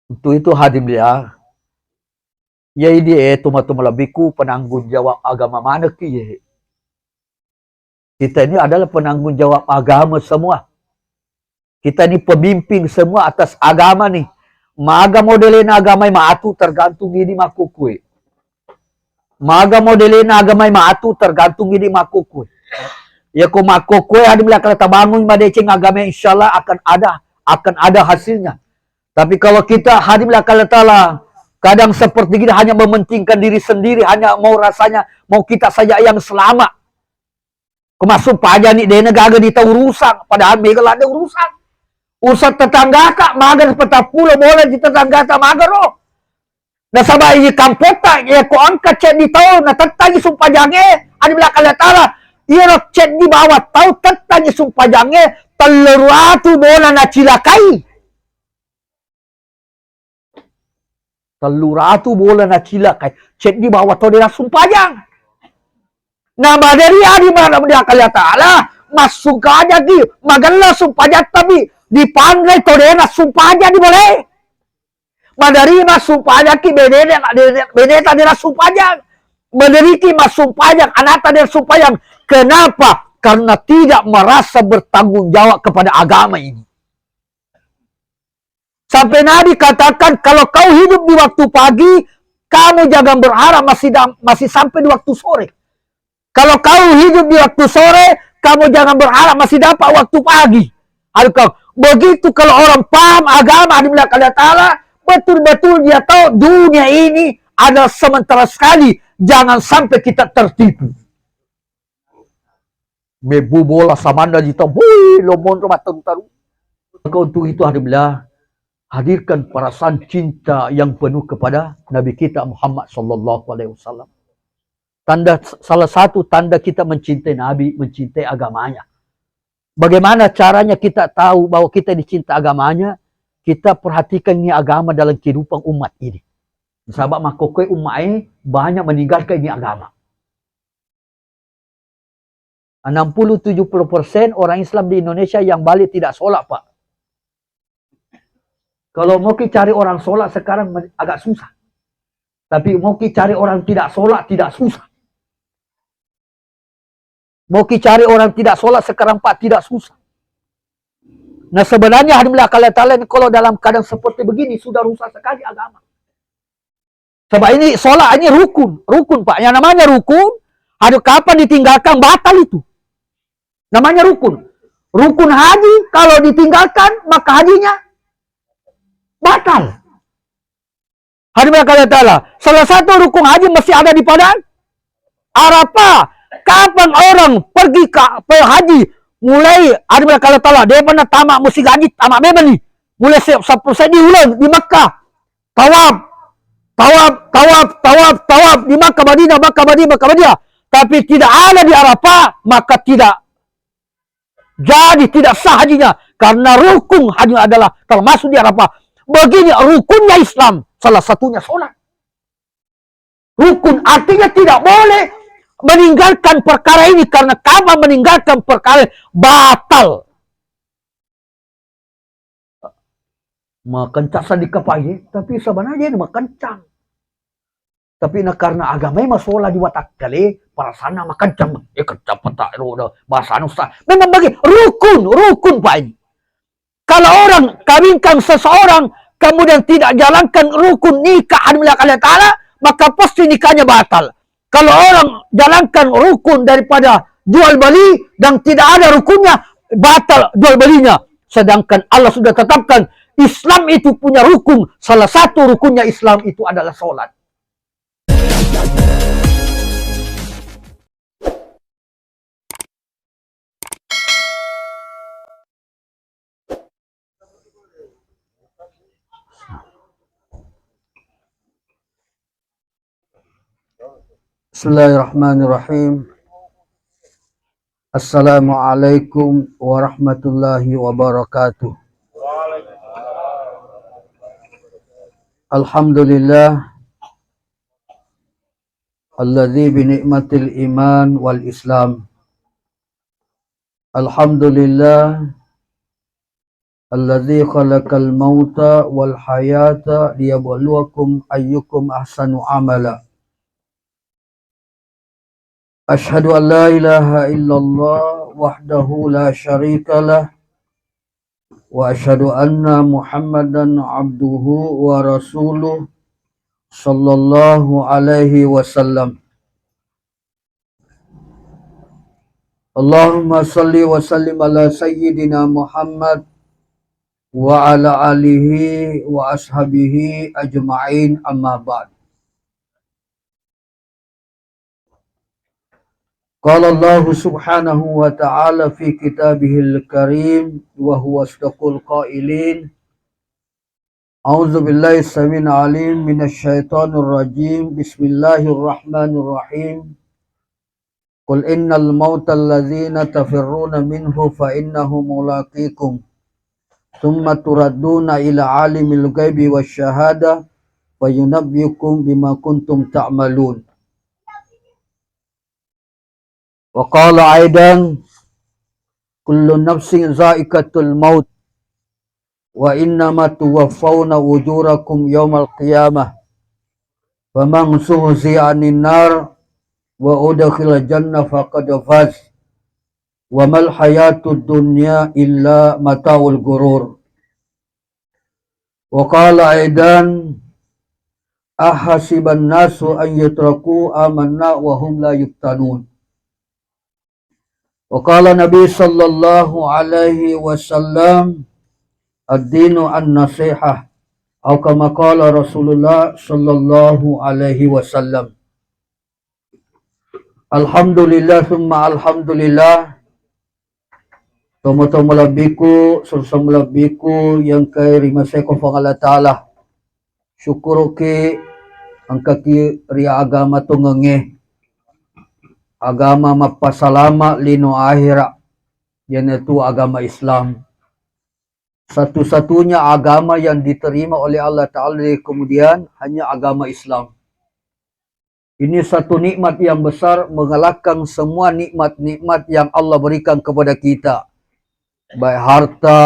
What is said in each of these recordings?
Untuk itu hadim dia, ya ini tuma-tumalabiku penanggung jawab agama mana ki. Kita ini adalah penanggung jawab agama semua. Kita ini pemimpin semua atas agama nih. Maga modelin agama maatu tergantung ini makukui. Maga modelin agama maatu tergantung ini makukui. Ya ko makukui hadim lah kalau bangun madecing agama insyaallah akan ada hasilnya. Tapi kalau kita hadim lah kalau ta'ala kadang seperti ini hanya mementingkan diri sendiri, hanya mau rasanya, mau kita saja yang selamat. Kemasuk pajak ni, dia negara di tahu rusak, padahal mereka ada urusan. Urusan tetangga kak, magar peta pulau boleh di tetangga tak magar oh. Nah sabah ini kampota, ya ko angkat cek di tahu, nah tetanggi sumpah jange, ada belakang ta'ala, ia cek di bawah tahu tetanggi sumpah jange, teluratu bola na cilakai. Teluratu bola na cilakai. Cek di bawah tahu dia sumpajang. Nah, dari hari mana dia kalian ta'ala, masuk aja di, magala sumpajang tapi dipanggil tahu dia sumpajang di boleh. Madari mas sumpajang ki bedeta dia sumpajang. Madari ki mas sumpajang, anak dia sumpajang. Kenapa? Karena tidak merasa bertanggung jawab kepada agama ini. Sampai Nabi katakan, kalau kau hidup di waktu pagi, kamu jangan berharap masih sampai di waktu sore. Kalau kau hidup di waktu sore, kamu jangan berharap masih dapat waktu pagi. Begitu kalau orang paham agama, adillah Allah Ta'ala, betul-betul dia tahu dunia ini ada sementara sekali. Jangan sampai kita tertipu. Mebu bola samanda jita, woi, lomon rumah taru. Untuk itu adillah, hadirkan perasaan cinta yang penuh kepada Nabi kita Muhammad sallallahu alaihi wasallam. Salah satu tanda kita mencintai Nabi, mencintai agamanya. Bagaimana caranya kita tahu bahwa kita dicinta agamanya? Kita perhatikan ini agama dalam kehidupan umat ini. Sahabat makokoi umat ini banyak meninggalkan ini agama. 60-70% orang Islam di Indonesia yang balik tidak sholat, Pak. Kalau mau cari orang sholat sekarang agak susah. Tapi mau cari orang tidak sholat tidak susah. Mau cari orang tidak sholat sekarang Pak tidak susah. Nah sebenarnya alhamdulillah kalian kalau dalam keadaan seperti begini sudah rusak sekali agama. Sebab ini sholat ini rukun Pak. Yang namanya rukun, ada kapan ditinggalkan batal itu. Namanya rukun. Rukun haji kalau ditinggalkan maka hajinya batal. Hadirin kalian ta'ala. Salah satu rukun haji mesti ada di padang Arafah. Kapan orang pergi ke haji mulai hadirin kalian ta'ala dia pernah tamak mesti haji tamak memang nih. Mulai 10% diulang di Makkah. Tawaf di Makkah Madinah. Tapi tidak ada di Arafah, maka tidak jadi tidak sah hajinya karena rukun haji adalah termasuk di Arafah. Begini rukunnya Islam, salah satunya sholat. Rukun artinya tidak boleh meninggalkan perkara ini karena kamu meninggalkan perkara batal. Makencang sadikapai, tapi sebenarnya ini makencang. Tapi karena agama memang sholat di watak kali, para sana makencang. Kencang petak bahasa Ustaz. Memang bagi rukun Pak ini. Kalau orang kawinkan seseorang kemudian tidak jalankan rukun nikah alhamdulillah kalian ta'ala, maka pasti nikahnya batal. Kalau orang jalankan rukun daripada jual beli dan tidak ada rukunnya, batal jual belinya. Sedangkan Allah sudah tetapkan Islam itu punya rukun. Salah satu rukunnya Islam itu adalah sholat. Bismillahirrahmanirrahim. Assalamualaikum warahmatullahi wabarakatuh. Alhamdulillah alladzi bi ni'matil iman wal islam. Alhamdulillah Alladzi khalaqal mauta wal hayata liyabluwakum ayyukum ahsanu amala. Ashhadu an la ilaha illallah wahdahu la syarika lah wa ashhadu anna Muhammadan abduhu wa rasuluh sallallahu alaihi wasallam. Allahumma salli wa sallim ala sayyidina Muhammad wa ala alihi wa ashabihi ajma'in, amma ba'd. Qala Allah subhanahu wa ta'ala fi kitabihil karim wa huwa asdaqul qailin. A'udzu billahi samil alim minasy syaithanir rajim. Bismillahirrahmanirrahim. Qul innal mautal ladzina tafirruna minhu fa innahu mulaqikum. Thumma turadduna ila alimil ghaibi wasyahada wa yunabbiukum bima kuntum ta'malun. Wa qala aidan kullu nafsin za'iqatul maut wa innama tuwaffawna ujurakum yawmal qiyamah faman zuhziya 'anil nar wa udkhila jannah faqad faz. Wa mal hayatud dunya illa mata'ul gurur. Wa qala aidan ahasiban nasu an yutraku amanna wa hum la yuftanun. Wa qala Nabi sallallahu alaihi wasallam ad-dinu an-nasihah, atau kama qala Rasulullah sallallahu alaihi wasallam. Alhamdulillah thumma alhamdulillah. Tomo-tomo labiku, sursum labiku yang kay rimaseko Allah Ta'ala. Syukuro ki ang kaki ria agama tungenge. Agama mapasalama lino akhira. Yan itu agama Islam. Satu-satunya agama yang diterima oleh Allah Ta'ala kemudian hanya agama Islam. Ini satu nikmat yang besar mengalahkan semua nikmat-nikmat yang Allah berikan kepada kita. Baik harta,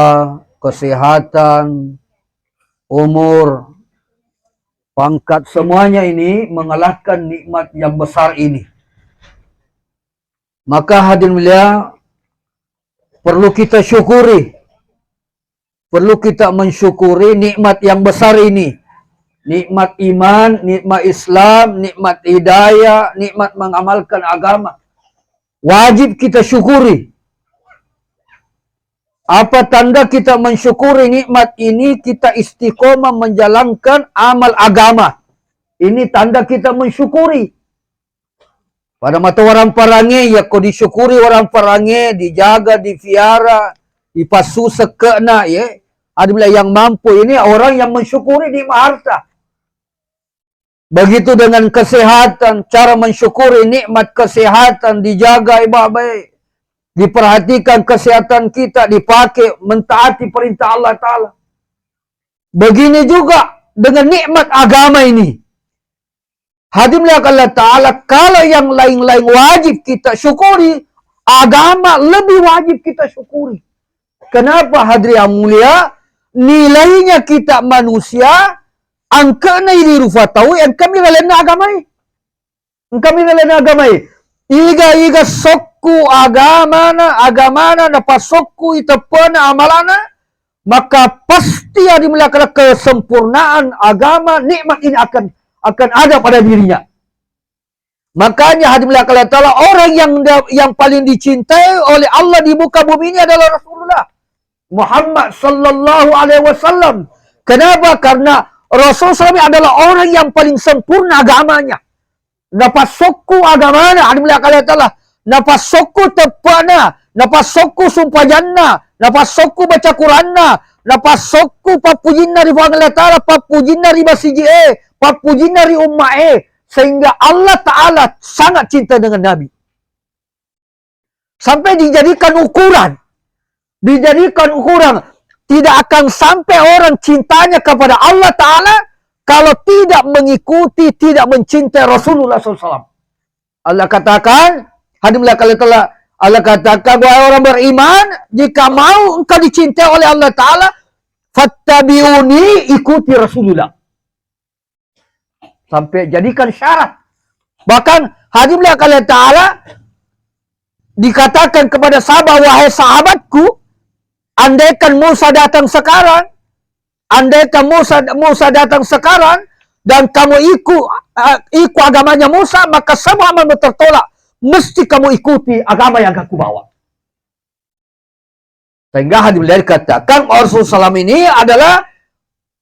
kesehatan, umur, pangkat, semuanya ini mengalahkan nikmat yang besar ini. Maka hadirin mulia, perlu kita syukuri. Perlu kita mensyukuri nikmat yang besar ini. Nikmat iman, nikmat Islam, nikmat hidayah, nikmat mengamalkan agama. Wajib kita syukuri. Apa tanda kita mensyukuri nikmat ini? Kita istiqomah menjalankan amal agama. Ini tanda kita mensyukuri. Pada mata orang parange, ya kau disyukuri orang parange, dijaga, dipiara, dipasu sekena, ya. Ada yang mampu, ini orang yang mensyukuri nikmat harta. Begitu dengan kesehatan, cara mensyukuri nikmat kesehatan, dijaga baik-baik. Diperhatikan kesehatan kita, dipakai, mentaati perintah Allah Ta'ala. Begini juga dengan nikmat agama ini. Hadirin Allah Ta'ala, kalau yang lain-lain wajib kita syukuri, agama lebih wajib kita syukuri. Kenapa hadirin yang mulia? Nilainya kita manusia, angkana ini rufatau, yang kami lalena agamai. Kami lalena agamai. Iga sokku agamana na pasokku itapana amalana, maka pasti ada melakukan kesempurnaan agama, nikmat ini akan ada pada dirinya. Makanya hadirin Allah Ta'ala, orang yang paling dicintai oleh Allah di muka bumi ini adalah Rasulullah Muhammad sallallahu alaihi wasallam. Kenapa? Karena Rasulullah SAW adalah orang yang paling sempurna agamanya. Napasokku agamana, hadirin Allah Ta'ala. Napasokku tepana, napasokku sumpah jannah, napasokku baca Quranna, napasokku papujinna ri Allah Ta'ala, papujinna ri basijie, papujinna ri ummae. Sehingga Allah Ta'ala sangat cinta dengan Nabi. Sampai dijadikan ukuran. Tidak akan sampai orang cintanya kepada Allah Ta'ala kalau tidak mengikuti, tidak mencintai Rasulullah SAW. Allah katakan, hadirin Allah Ta'ala, Allah katakan, wahai orang beriman, jika mau engkau dicintai oleh Allah Ta'ala, fattabi'uni, ikuti Rasulullah. Sampai jadikan syarat. Bahkan hadis Allah Ta'ala dikatakan kepada sahabat, wahai sahabatku, andaikan Musa datang sekarang, datang sekarang, dan kamu ikut agamanya Musa, maka semua amal tertolak. Mesti kamu ikuti agama yang aku bawa. Sehingga hadis katakan Rasulullah SAW ini adalah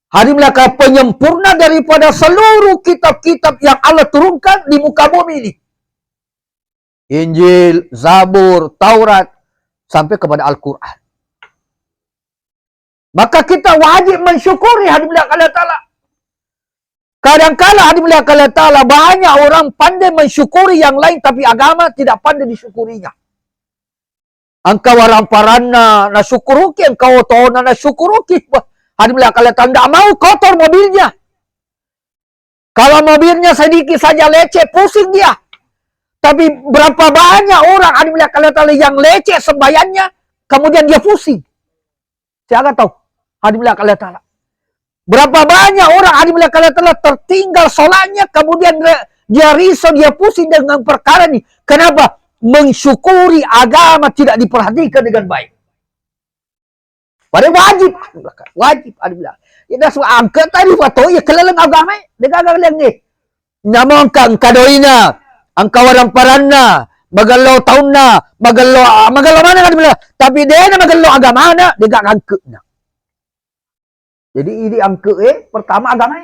hadis penyempurna daripada seluruh kitab-kitab yang Allah turunkan di muka bumi ini. Injil, Zabur, Taurat, sampai kepada Al-Quran. Maka kita wajib mensyukuri hadis Allah Ta'ala. Kadang-kala hadis Allah Ta'ala banyak orang pandai mensyukuri yang lain, tapi agama tidak pandai disyukurinya. Engkau orang parana na syukuruki, engkau tona na syukuruki. Hadis Allah Ta'ala tidak mau kotor mobilnya. Kalau mobilnya sedikit saja leceh, pusing dia. Tapi berapa banyak orang hadis Allah Ta'ala yang leceh sembayannya, kemudian dia pusing. Saya tahu hadis Allah Ta'ala. Berapa banyak orang hadis Allah Ta'ala tertinggal sholatnya, kemudian dia risau, dia pusing dengan perkara ini. Kenapa? Mensyukuri agama tidak diperhatikan dengan baik. Padahal wajib hadis Allah. Ya dah suruh angkat tadi foto ya kelalang agama, dia gagal ni. Namun kadoina, angka orang parana, magalau taunna, magalau mana hadis Allah. Tapi dia na magalau agama na, dia gak angkat na. Jadi ini angka pertama agama.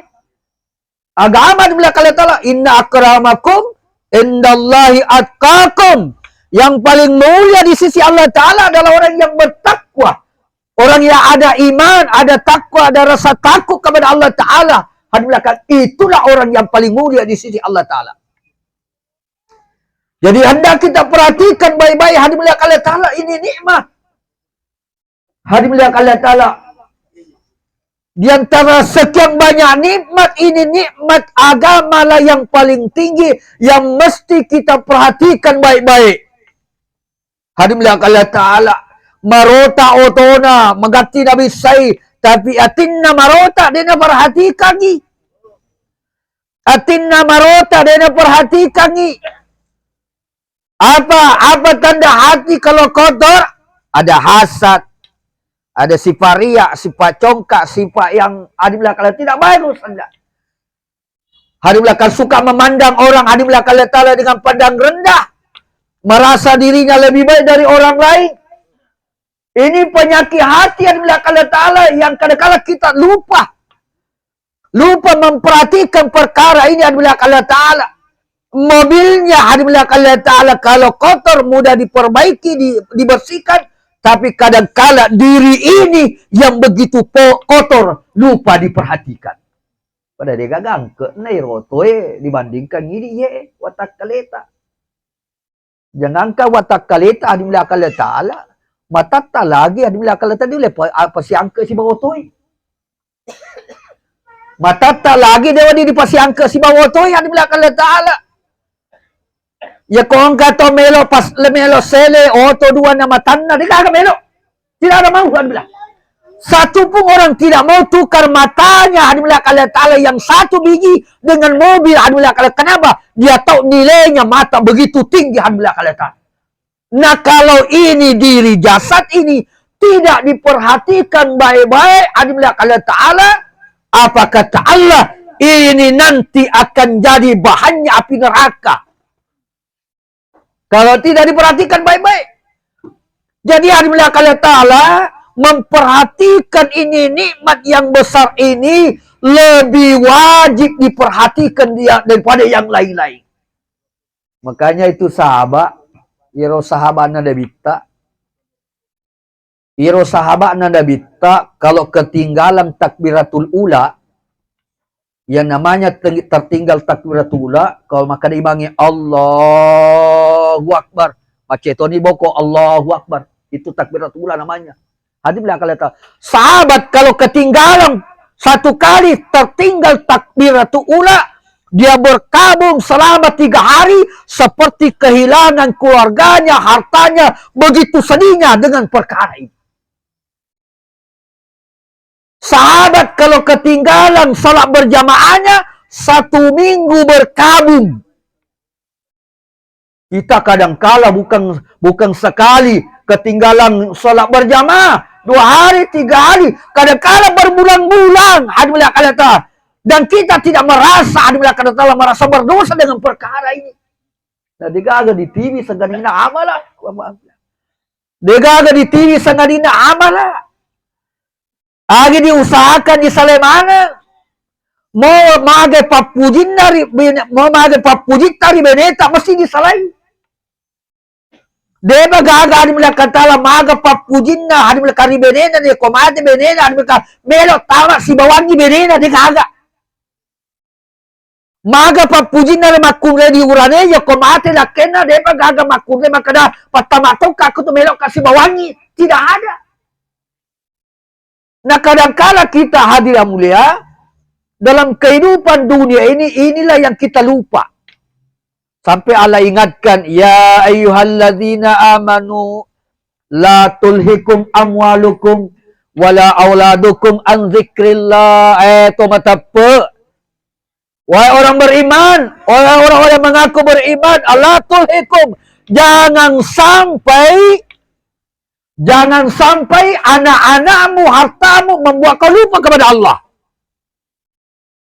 Agama di belakang Allah Ta'ala, inna akramakum indallahi atqakum. Yang paling mulia di sisi Allah Ta'ala adalah orang yang bertakwa. Orang yang ada iman, ada takwa, ada rasa takut kepada Allah Ta'ala. Di belakang itulah orang yang paling mulia di sisi Allah Ta'ala. Jadi hendak kita perhatikan baik-baik di belakang Allah Ta'ala, ini nikmat. Di belakang Allah Ta'ala, di antara sekian banyak nikmat, ini nikmat agama lah yang paling tinggi, yang mesti kita perhatikan baik-baik. Hadimlah Allah Ta'ala, marota otona, magati nabi say, tapi atinna marota, dia na perhatikan ni. Atinna marota, dia na perhatikan ni. Apa tanda hati kalau kotor? Ada hasad. Ada sifat riak, sifat congkak, sifat yang hadis belakang tidak bagus. Hadis belakang suka memandang orang, hadis belakang Ta'ala dengan pandang rendah. Merasa dirinya lebih baik dari orang lain. Ini penyakit hati hadis belakang Ta'ala yang kadang-kadang kita lupa. Lupa memperhatikan perkara ini hadis belakang Ta'ala. Mobilnya hadis belakang Ta'ala kalau kotor mudah diperbaiki, dibersihkan. Tapi kadang-kala diri ini yang begitu kotor, lupa diperhatikan. Pada dia gagang ke nairotoe dibandingkan ini ye watak kaleta. Jangan kau watak kaleta di belakang Ta'ala, mata tak lagi di belakang Ta'ala dia apa si angka si bawotoe. Mata tak lagi dia di pasi angka si bawotoe di belakang Ta'ala. Ya kong kata melo pas melo sele oto dua nama tanda dia kagak melo. Tidak ada mau bilang. Satu pun orang tidak mau tukar matanya hadimlah Allah Ta'ala yang satu biji dengan mobil hadimlah Allah. Kenapa? Dia tahu nilainya mata begitu tinggi hadimlah Allah Ta'ala. Nah kalau ini diri jasad ini tidak diperhatikan baik-baik hadimlah Allah Ta'ala, apa kata Allah? Ini nanti akan jadi bahannya api neraka. Kalau tidak diperhatikan baik-baik. Jadi hadimlah Allah Ta'ala memperhatikan ini nikmat yang besar ini lebih wajib diperhatikan dia daripada yang lain-lain. Makanya itu sahabat, iro sahabat nada bitta. Iro sahabat nada bitta kalau ketinggalan takbiratul ula, yang namanya tertinggal takbiratul ula, kalau maka diimbangi Allahu Akbar. Macetoni boko Allahu Akbar. Itu takbiratul ula namanya. Hadis belakang kata, sahabat kalau ketinggalan satu kali tertinggal takbiratul ula, Dia berkabung selama 3 hari seperti kehilangan keluarganya, hartanya, begitu sedihnya dengan perkara ini. Sahabat kalau ketinggalan salat berjamaahnya 1 minggu berkabung. Kita kadangkala bukan sekali ketinggalan salat berjamaah, 2 hari, 3 hari, kadangkala berbulan-bulan. Dan kita tidak merasa, merasa berdosa dengan perkara ini. Nah, digaga di TV seganina amala. Digaga di TV seganina amala. Agi diusahakan di salemana. Mau mage papujin tari beneta mesti disalai. Deba gaga adi melakatala maga papujin na adi melakari benena de komate benena adi melaka melo tawa si bawangi benena de gaga. Maga papujin na makunre di urane ya komate lakena deba gaga makunre makada patamato kaku tu melo kasi bawangi tidak ada. Nah kadangkala kita hadir yang mulia dalam kehidupan dunia ini, inilah yang kita lupa. Sampai Allah ingatkan, ya ayyuhalladzina amanu la tulhikum amwalukum wala auladukum an zikrillah. Itu matapa. Wahai orang beriman, wahai orang-orang yang mengaku beriman, la tulhikum, jangan sampai anak-anakmu, hartamu membuat kau lupa kepada Allah.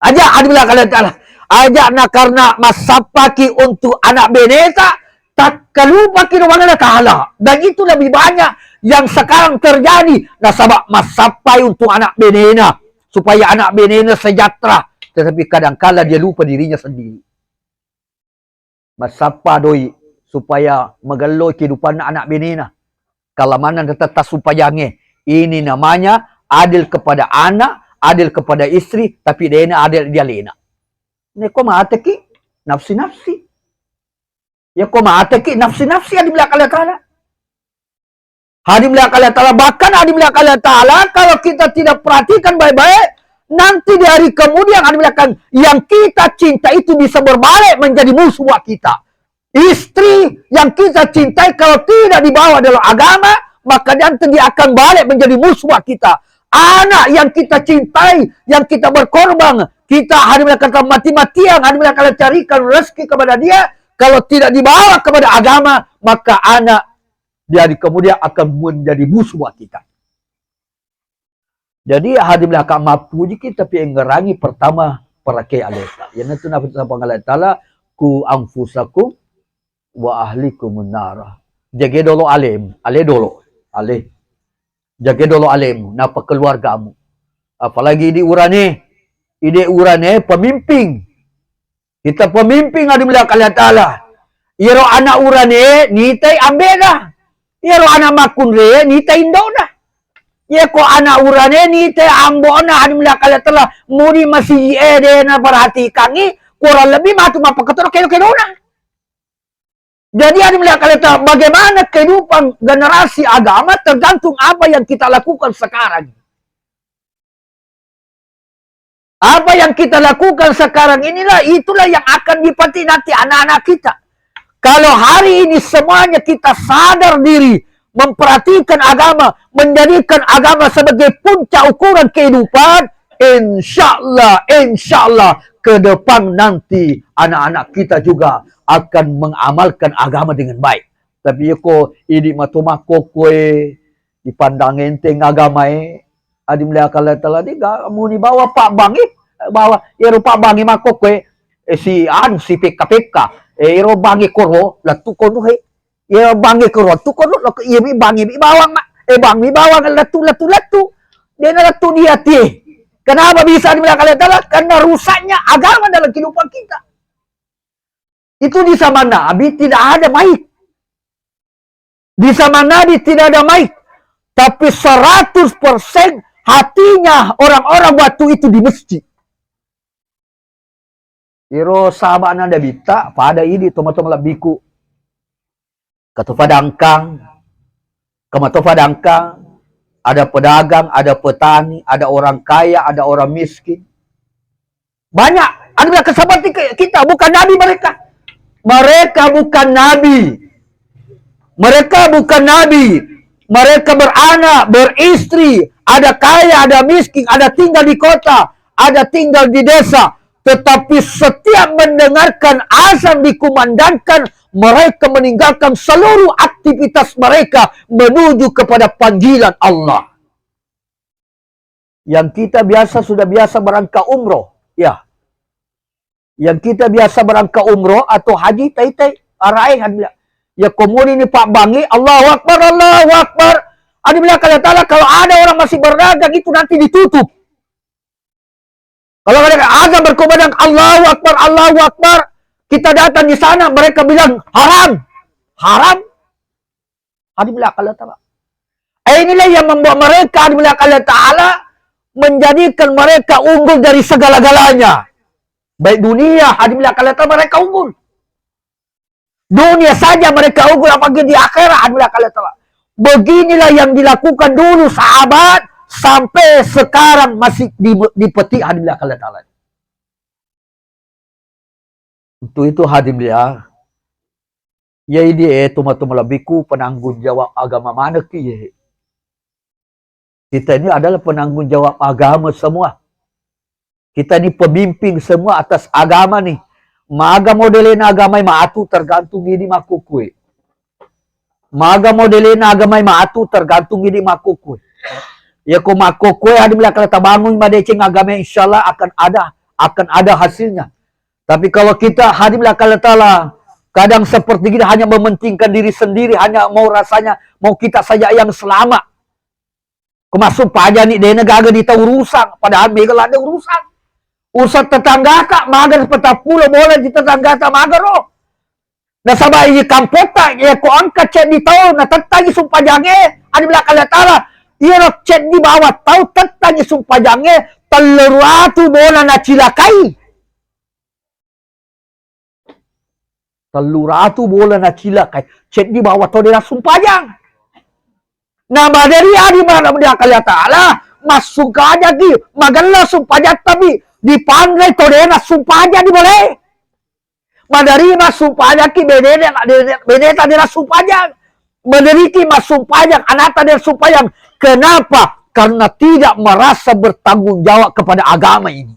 Ajak adillah kalian ta'ala. Ajak nak karena masapaki untuk anak beneta, tak kelupa kira mana kalah. Dan itu lebih banyak yang sekarang terjadi. Nasabak masapai untuk anak benena. Supaya anak benena sejahtera. Tetapi kadang-kala dia lupa dirinya sendiri. Masapa doi. Supaya megaloi kehidupan anak benena. Kalau mana tetap supayanya. Ini namanya adil kepada anak, adil kepada istri, tapi dia adil dia lena. Ini kau maateki nafsi-nafsi. Ya kau maateki nafsi-nafsi adi belakang ta'ala. Adi belakang ta'ala, bahkan adi belakang ta'ala, kalau kita tidak perhatikan baik-baik, nanti di hari kemudian adi belakang yang kita cinta itu bisa berbalik menjadi musuh kita. Istri yang kita cintai kalau tidak dibawa dalam agama, maka nanti dia akan balik menjadi musuh kita. Anak yang kita cintai, yang kita berkorban, kita hari kata mati-matian, hari kata carikan rezeki kepada dia, kalau tidak dibawa kepada agama, maka anak di hari kemudian akan menjadi musuh kita. Jadi hari kata mapuji kita tapi ngerangi pertama perakai aleta. Yang itu nafsu Allah Taala ku anfusakum wa ahlikum nara. Jaga dulu alim, dulu. Jaga dulu alim, napa keluargamu. Apalagi di urane pemimpin. Kita pemimpin ada melihat Allah Ta'ala. Iro anak urane, nitai ambeda. Iro anak makunre, nitai indona. Ya ko anak urane, nitai ambona, ada melihat Allah Ta'ala. Muri masih na perhatikan ni, kurang lebih matu mapakator kelo-kelona. Jadi ada melihat kalian bagaimana kehidupan generasi agama tergantung apa yang kita lakukan sekarang. Apa yang kita lakukan sekarang inilah, itulah yang akan dipati nanti anak-anak kita. Kalau hari ini semuanya kita sadar diri, memperhatikan agama, menjadikan agama sebagai puncak ukuran kehidupan, insya Allah ke depan nanti anak-anak kita juga akan mengamalkan agama dengan baik. Tapi kok ini matumako kue dipandang enteng agama adi melihat kalian telah kamu ni bawa Pak Bangi bawa iro Pak Bangi mako kue si PKPK iro Bangi koro latu kono iro Bangi koro tu kono lo iya Bangi bawang Bangi bawang latu dia latu dia ti. Kenapa bisa di melihat kalian telah? Karena rusaknya agama dalam kehidupan kita. Itu di zaman Nabi tidak ada maik. Di zaman Nabi tidak ada maik. Tapi 100% hatinya orang-orang waktu itu di masjid. Iro sahabat nanda bita pada ini tomato labiku. Katufadangkang. Kamatufadangkang. Ada pedagang, ada petani, ada orang kaya, ada orang miskin. Banyak. Ada seperti kita, bukan nabi mereka. Mereka bukan nabi. Mereka bukan nabi. Mereka beranak, beristri, ada kaya, ada miskin, ada tinggal di kota, ada tinggal di desa. Tetapi setiap mendengarkan azan dikumandangkan, mereka meninggalkan seluruh aktivitas mereka menuju kepada panggilan Allah. Yang kita sudah biasa berangkat umroh, ya. Yang kita biasa berangkat umroh atau haji, tai-tai, araih, ya kemudian ini Pak Bangi, Allahu Akbar, Allahu Akbar. Ada bilang kalau ada orang masih berdagang itu nanti ditutup. Kalau ada azan berkumandang Allahu Akbar, Allahu Akbar, kita datang di sana, mereka bilang haram. Haram. Ada bilang Allah Ta'ala. Inilah yang membuat mereka, ada bilang Allah Ta'ala, menjadikan mereka unggul dari segala-galanya. Baik dunia, ada bilang Allah Ta'ala, mereka unggul. Dunia saja mereka unggul, apalagi di akhirat, ada bilang Allah Ta'ala. Beginilah yang dilakukan dulu sahabat, sampai sekarang masih dipetik hadiah Allah Ta'ala. Untuk itu hadiah ya ini tuma-tuma lebiku penanggung jawab agama mana ki. Kita ini adalah penanggung jawab agama semua. Kita ini pemimpin semua atas agama nih. Maga modelin agama maatu tergantung ini makukui. Maga modelin agama maatu tergantung ini makukui. Ya ko makukui ada bila kalau bangun madecing agama insyaallah akan ada hasilnya. Tapi kalau kita hadir bila kalau kadang seperti kita hanya mementingkan diri sendiri, hanya mau rasanya mau kita saja yang selamat. Kemasuk pajak ni dia negara kita urusan, padahal mereka ada urusan. Urusan tetangga kak magar peta pulau boleh di tetangga kak magar oh. Nah sabay di kampota ya ko angkat cek di tahu na tetanggi sumpah jange ada bila kala tala iya cek di bawah tahu tetanggi sumpah jange teluratu bola na cilakai. Teluratu bola na cilakai cek di bawah tahu dia sumpah jang. Nah dari adi mana dia kala tala masuk aja di magalla sumpah jang tapi dipanggil tahu dia sumpah aja di boleh. Madari masumpajak ki beneta dia sumpajak. Menderiki masumpajak anata dia sumpajak. Kenapa? Karena tidak merasa bertanggung jawab kepada agama ini.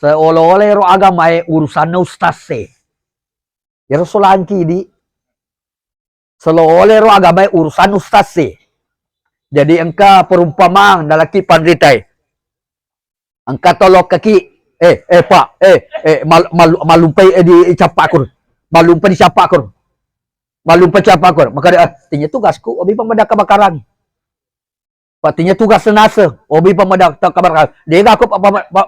Seolah-olah ro agama urusan ustaz se. Ya Rasulullah ini seolah-olah ro agama urusan ustaz se. Jadi engkau perumpamaan dalam ki pandritai. Engkau tolok kaki Pak, malumpai di capakur. Malumpai di capakur. Malumpai capakur. Maka dia, tinya tugasku, obi pemadam kebakaran. Pak, tinya tugas senasa, obi pemadam kebakaran. Dia aku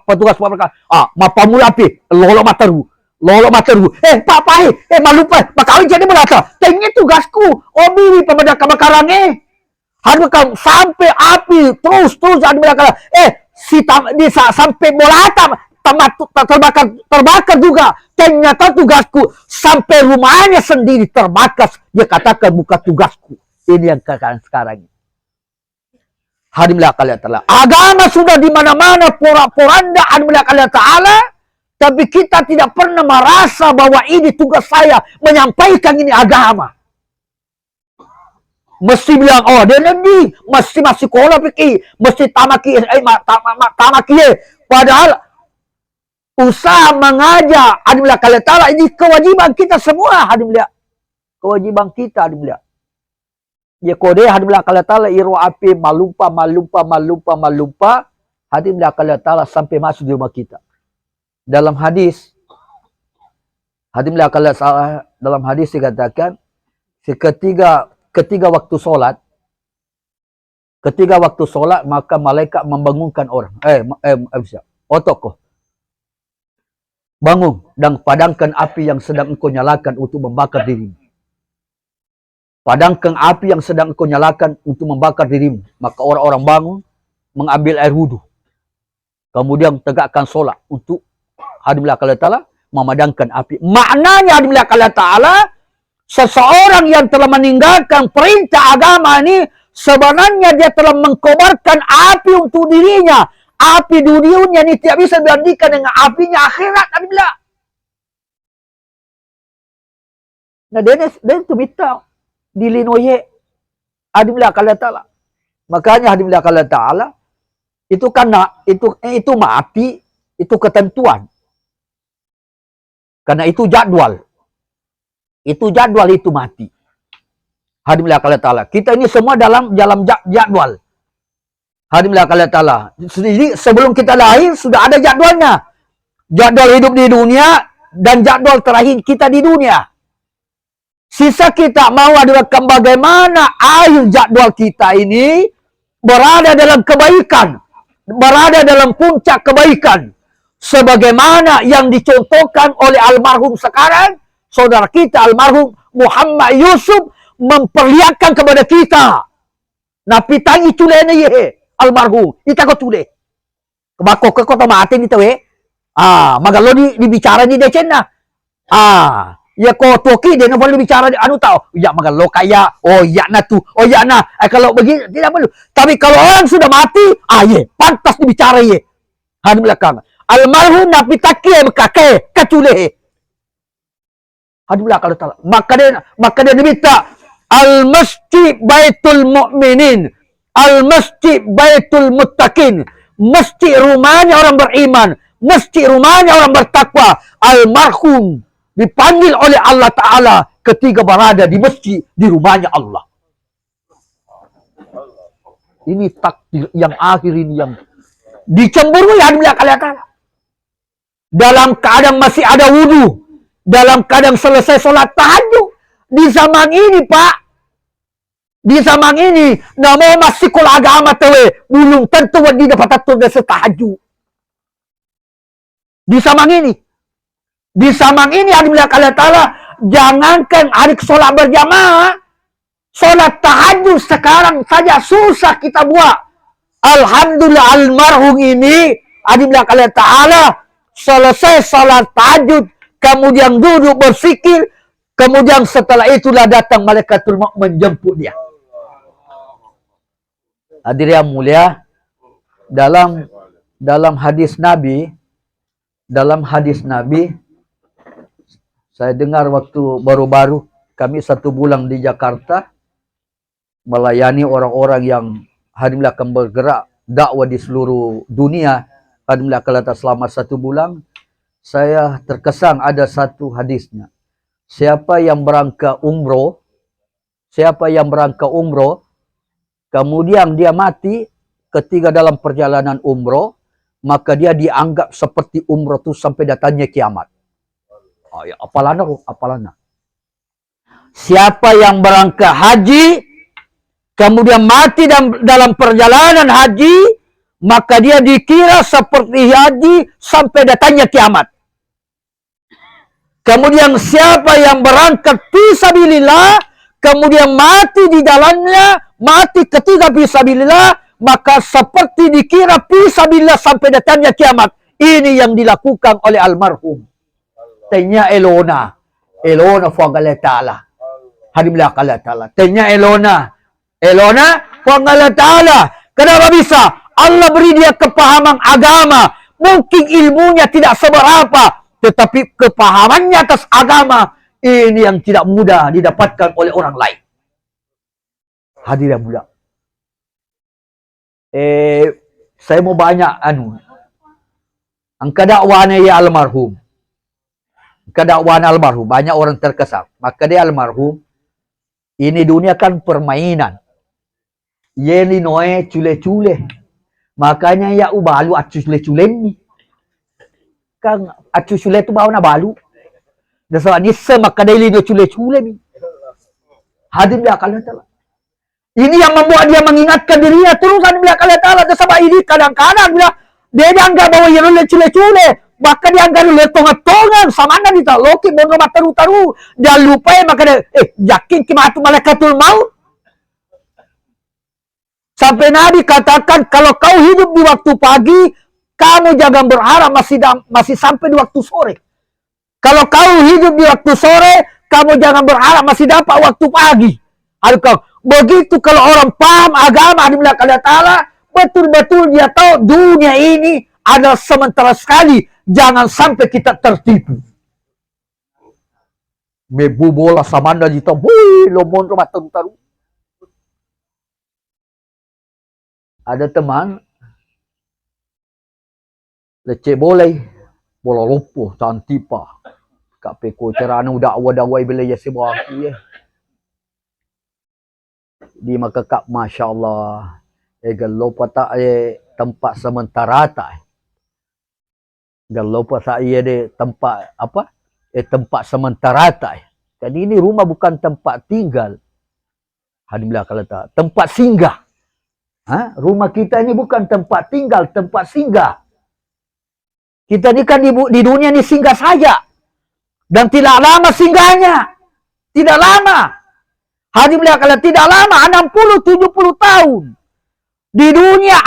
petugas kebakaran. Mapamula api, lolo mataru. Pak, malumpai, makawin jadi berata. Tinya tugasku, obi pemadam kebakaran Harus kau sampai api terus ada belakang. Sampai bola atam terbakar juga. Ternyata tugasku sampai rumahnya sendiri terbakar. Dia katakan bukan tugasku. Ini yang sekarang. Hadimlah kalian Ta'ala. Agama sudah di mana-mana porak-poranda. Hadimlah kalian Ta'ala. Tapi kita tidak pernah merasa bahwa ini tugas saya menyampaikan ini agama. Mesti bilang, oh dia nabi, mesti masih sekolah pergi, mesti tamaki, padahal usaha mengajar, hadimlah kalian Ta'ala, ini kewajiban kita semua, hadimlah. Kewajiban kita, hadimlah. Ya kode, hadimlah kalian Ta'ala, iru api, malumpa, hadimlah kalian Ta'ala sampai masuk di rumah kita. Dalam hadis, hadimlah kalian Ta'ala, dalam hadis dikatakan, Ketika waktu solat, maka malaikat membangunkan orang. Otok bangun dan padamkan api yang sedang engkau nyalakan untuk membakar dirimu. Padamkan api yang sedang engkau nyalakan untuk membakar dirimu. Maka orang-orang bangun, mengambil air wudhu. Kemudian tegakkan solat untuk hadimlah kalian Ta'ala memadamkan api. Maknanya hadimlah kalian Ta'ala, seseorang yang telah meninggalkan perintah agama ini, sebenarnya dia telah mengkobarkan api untuk dirinya. api dunia ini tidak bisa dibandingkan dengan apinya akhirat. Nabi bilang. Nah, dia itu minta dilinoye. Nabi bilang Allah Ta'ala. Makanya Nabi bilang Allah Ta'ala, itu karena itu mati, itu ketentuan. Karena itu jadwal. Itu jadwal, itu mati. Hadirin Allah Ta'ala. Kita ini semua dalam jadwal. Hadirin Allah Ta'ala. Jadi sebelum kita lahir sudah ada jadwalnya. Jadwal hidup di dunia dan jadwal terakhir kita di dunia. Sisa kita mau adalah bagaimana akhir jadwal kita ini berada dalam kebaikan. Berada dalam puncak kebaikan. Sebagaimana yang dicontohkan oleh almarhum sekarang, saudara kita almarhum Muhammad Yusuf memperlihatkan kepada kita. Napi tangi cule ni ye almarhum. Ita ko cule. Kebako ke kota mati ni tawe. Magalo dibicara ni decen na. Ya ko toki dia no boleh bicara anu tahu. Ya magalo kaya. Oh ya na tu. Oh ya na. Kalau begini tidak perlu. Tapi kalau orang sudah mati, ye pantas dibicara ye. Di belakang. Almarhum napi takie kakek kacule. Di belakang Allah. Maka dia diminta al-masjid baitul mu'minin, al-masjid baitul muttaqin, masjid rumahnya orang beriman, masjid rumahnya orang bertakwa. Almarhum dipanggil oleh Allah Ta'ala ketika berada di masjid di rumahnya Allah. Ini takdir yang akhir ini yang dicemburui Allah Ta'ala. Dalam keadaan masih ada wudu, dalam keadaan selesai sholat tahajud. Di zaman ini, Pak, di zaman ini, nama masih kul agama tewe, belum tentu di dapat atur dan setahajud. Di zaman ini, Allah Ta'ala, jangankan hari sholat berjamaah, sholat tahajud sekarang saja susah kita buat. Alhamdulillah almarhum ini, Allah Ta'ala, selesai sholat tahajud, kemudian duduk bersikir, kemudian setelah itulah datang malaikatul maut menjemput dia. Hadirin yang mulia, dalam hadis Nabi, saya dengar waktu baru-baru kami 1 bulan di Jakarta melayani orang-orang yang alhamdulillah akan bergerak dakwah di seluruh dunia. Alhamdulillah selama 1 bulan saya terkesan ada satu hadisnya. Siapa yang berangkat umroh, kemudian dia mati ketika dalam perjalanan umroh, maka dia dianggap seperti umroh itu sampai datangnya kiamat. Ya, apalana. Siapa yang berangkat haji, kemudian mati dalam perjalanan haji, maka dia dikira seperti haji sampai datangnya kiamat. Kemudian siapa yang berangkat fisabilillah, kemudian mati di dalamnya, mati ketika fisabilillah, maka seperti dikira fisabilillah sampai datangnya kiamat. Ini yang dilakukan oleh almarhum. Tanya Elona fangala ta'ala. Hadimlah Allah ta'ala. Tanya Elona fangala ta'ala. Kenapa bisa? Allah beri dia kepahaman agama. Mungkin ilmunya tidak seberapa, tetapi kepahamannya atas agama ini yang tidak mudah didapatkan oleh orang lain. Hadirin mulia. Saya mau banyak angka dakwana ya almarhum. Banyak orang terkesan. Maka dia almarhum. Ini dunia kan permainan. Yeli noe cule-cule. Makanya ya ubalu acu cule-cule ni. Kang acu cule tu bawa na balu. Dasar ni semaka dili no cule-cule ni. Hadir dia Allah Ta'ala. Ini yang membuat dia mengingatkan dirinya terusan bila Allah Ta'ala. Sebab ini kadang-kadang bila dia dianggap bahwa ia lele cule-cule. Maka dia anggap lele tongan-tongan. Sama anda ni tak loki bono mataru-taru. Dia lupa maka dia yakin kimatu malaikatul maut. Sampai Nabi katakan, kalau kau hidup di waktu pagi, kamu jangan berharap masih sampai di waktu sore. Kalau kau hidup di waktu sore, kamu jangan berharap masih dapat waktu pagi. Begitu kalau orang paham agama di belakang Allah Ta'ala, betul-betul dia tahu dunia ini adalah sementara sekali. Jangan sampai kita tertipu. Mebu bola samanda jita, woi, lomon rumah taru-taru. Ada teman, leceh boleh, bola lumpuh, tantipa. Kak peko cerana udah awal-awal bila ya sebuah aku ya. Di maka kak, Masya Allah. Kalau tak tempat sementara tak. Kalau saya di tempat apa? Tempat sementara tak. Jadi ini rumah bukan tempat tinggal. Alhamdulillah kalau tak. Tempat singgah. Ha? Rumah kita ini bukan tempat tinggal, tempat singgah. Kita ini kan di dunia ini singgah saja. Dan tidak lama singgahnya. Tidak lama. Alhamdulillah kalau tidak lama, 60-70 tahun. Di dunia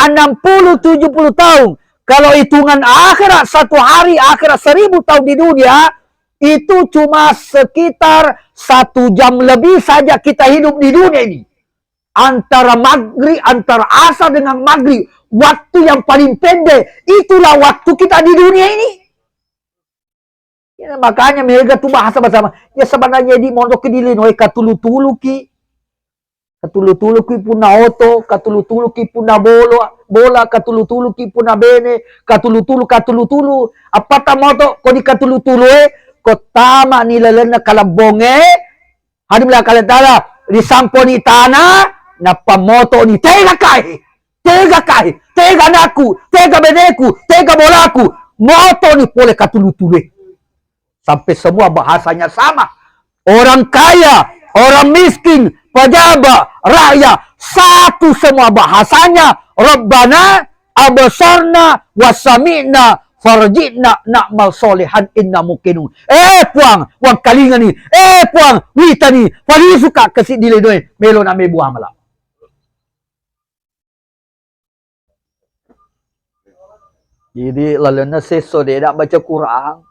60-70 tahun. Kalau hitungan akhirat, satu hari akhirat 1000 tahun di dunia, itu cuma sekitar 1 jam lebih saja kita hidup di dunia ini. Antara maghrib, antara asar dengan maghrib. Waktu yang paling pendek. Itulah waktu kita di dunia ini. Ya, makanya mereka tuh bahasa bersama. Ya sebenarnya di mondok ke dilin. Katulu-tulu ki. Katulu-tulu ki puna oto. Katulu-tulu ki puna bola. Katulu-tulu ki puna bene. Katulu-tulu. Apa tamoto ko di katulu-tulu kotama ni lalena kalabonge. Hadimlah kalian tala. Di samponi tanah. Na pamoto ni tega kai. Tega naku. Tega beneku. Tega bolaku. Moto ni pole katulu-tulu. Sampai semua bahasanya sama. Orang kaya. Orang miskin. Pejabat. Rakyat. Satu semua bahasanya. Rabbana. Abasarna. Wasami'na. Farjidna na'mal solehan inna mukinun. Puang, wang kalingan ni. Puang, wita ni. Pali suka kasi dili doy. Melo na may buha malam. Jadi lalu na seso dia nak baca Quran.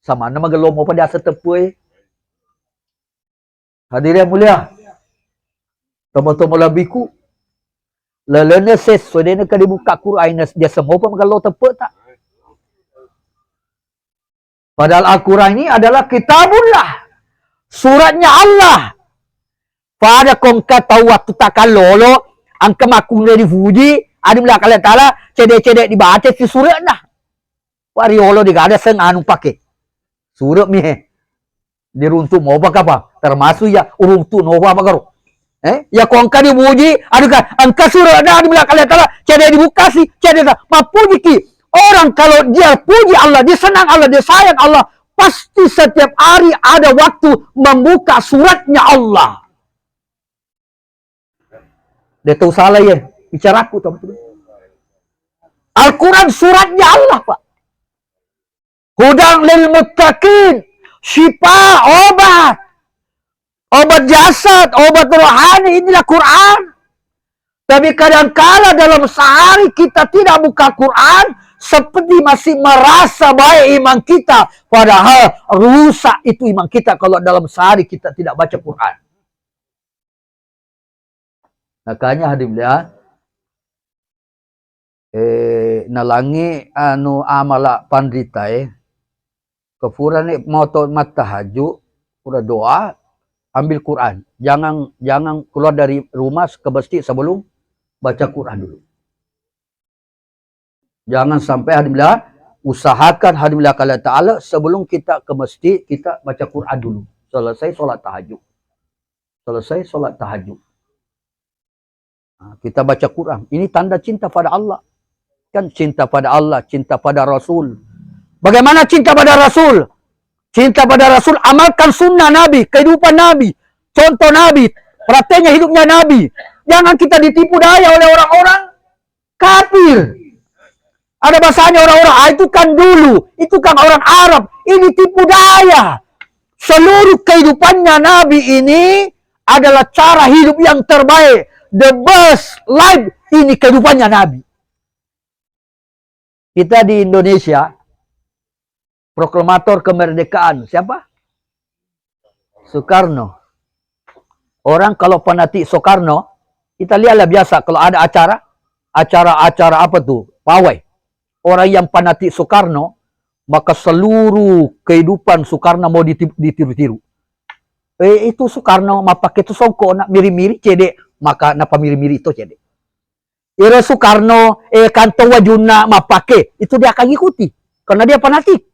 Sama na magalomo pa dia sa tepoy. Hadirin mulia. Tama-tama labiku. Lalu na seso dia nak dibuka Quran dia semua pa magalo tepoy tak. Padahal Al-Quran ini adalah kitabullah. Suratnya Allah. Pada kong kata waktu takkan lolo. Ang kemakung dari fuji. Adimlah kalian ta'ala. Cedek-cedek dibaca si surat nah. Wari olo digada seng anu pakai. Surat mihe. Diruntuk mau apa? Termasuk ya uruntuk nopo apa karo. Ya kong ka dibuji. Adukah angka surat nah. Adimlah kalian ta'ala. Cedek dibuka si. Cedek tak. Mapuji ki. Orang kalau dia puji Allah, dia senang Allah, dia sayang Allah, pasti setiap hari ada waktu membuka suratnya Allah. Dia tahu salah ya, bicaraku teman-teman. Al-Quran suratnya Allah, Pak. Hudang lil muttaqin, syifa, obat. Obat jasad, obat rohani, inilah Quran. Tapi kadang-kala dalam sehari kita tidak buka Quran, seperti masih merasa baik iman kita. Padahal rusak itu iman kita kalau dalam sehari kita tidak baca Quran. Makanya hadirin nalangi anu amala pandita kefuran mau matahaju udah doa ambil Quran. Jangan keluar dari rumah ke masjid sebelum baca Quran dulu. Jangan sampai alhamdulillah usahakan alhamdulillah kalau ta'ala sebelum kita ke masjid kita baca Quran dulu. Selesai solat tahajud. Nah, kita baca Quran. Ini tanda cinta pada Allah. Kan cinta pada Allah, cinta pada Rasul. Bagaimana cinta pada Rasul? Cinta pada Rasul, amalkan sunnah Nabi, kehidupan Nabi, contoh Nabi, prakteknya hidupnya Nabi. Jangan kita ditipu daya oleh orang-orang kafir. Ada bahasanya orang-orang, itu kan dulu, itu kan orang Arab, ini tipu daya. Seluruh kehidupannya Nabi ini adalah cara hidup yang terbaik. The best life, ini kehidupannya Nabi. Kita di Indonesia, proklamator kemerdekaan, siapa? Soekarno. Orang kalau fanatik Soekarno, kita lihatlah biasa kalau ada acara, acara-acara apa tuh? Pawai. Orang yang fanatik Soekarno, maka seluruh kehidupan Soekarno mau ditiru-tiru. Itu Soekarno mapake itu songko nak miri-miri cedek, maka napa miri-miri itu cedek. Ira Soekarno kanto wajuna mapake, itu dia akan ikuti karena dia fanatik.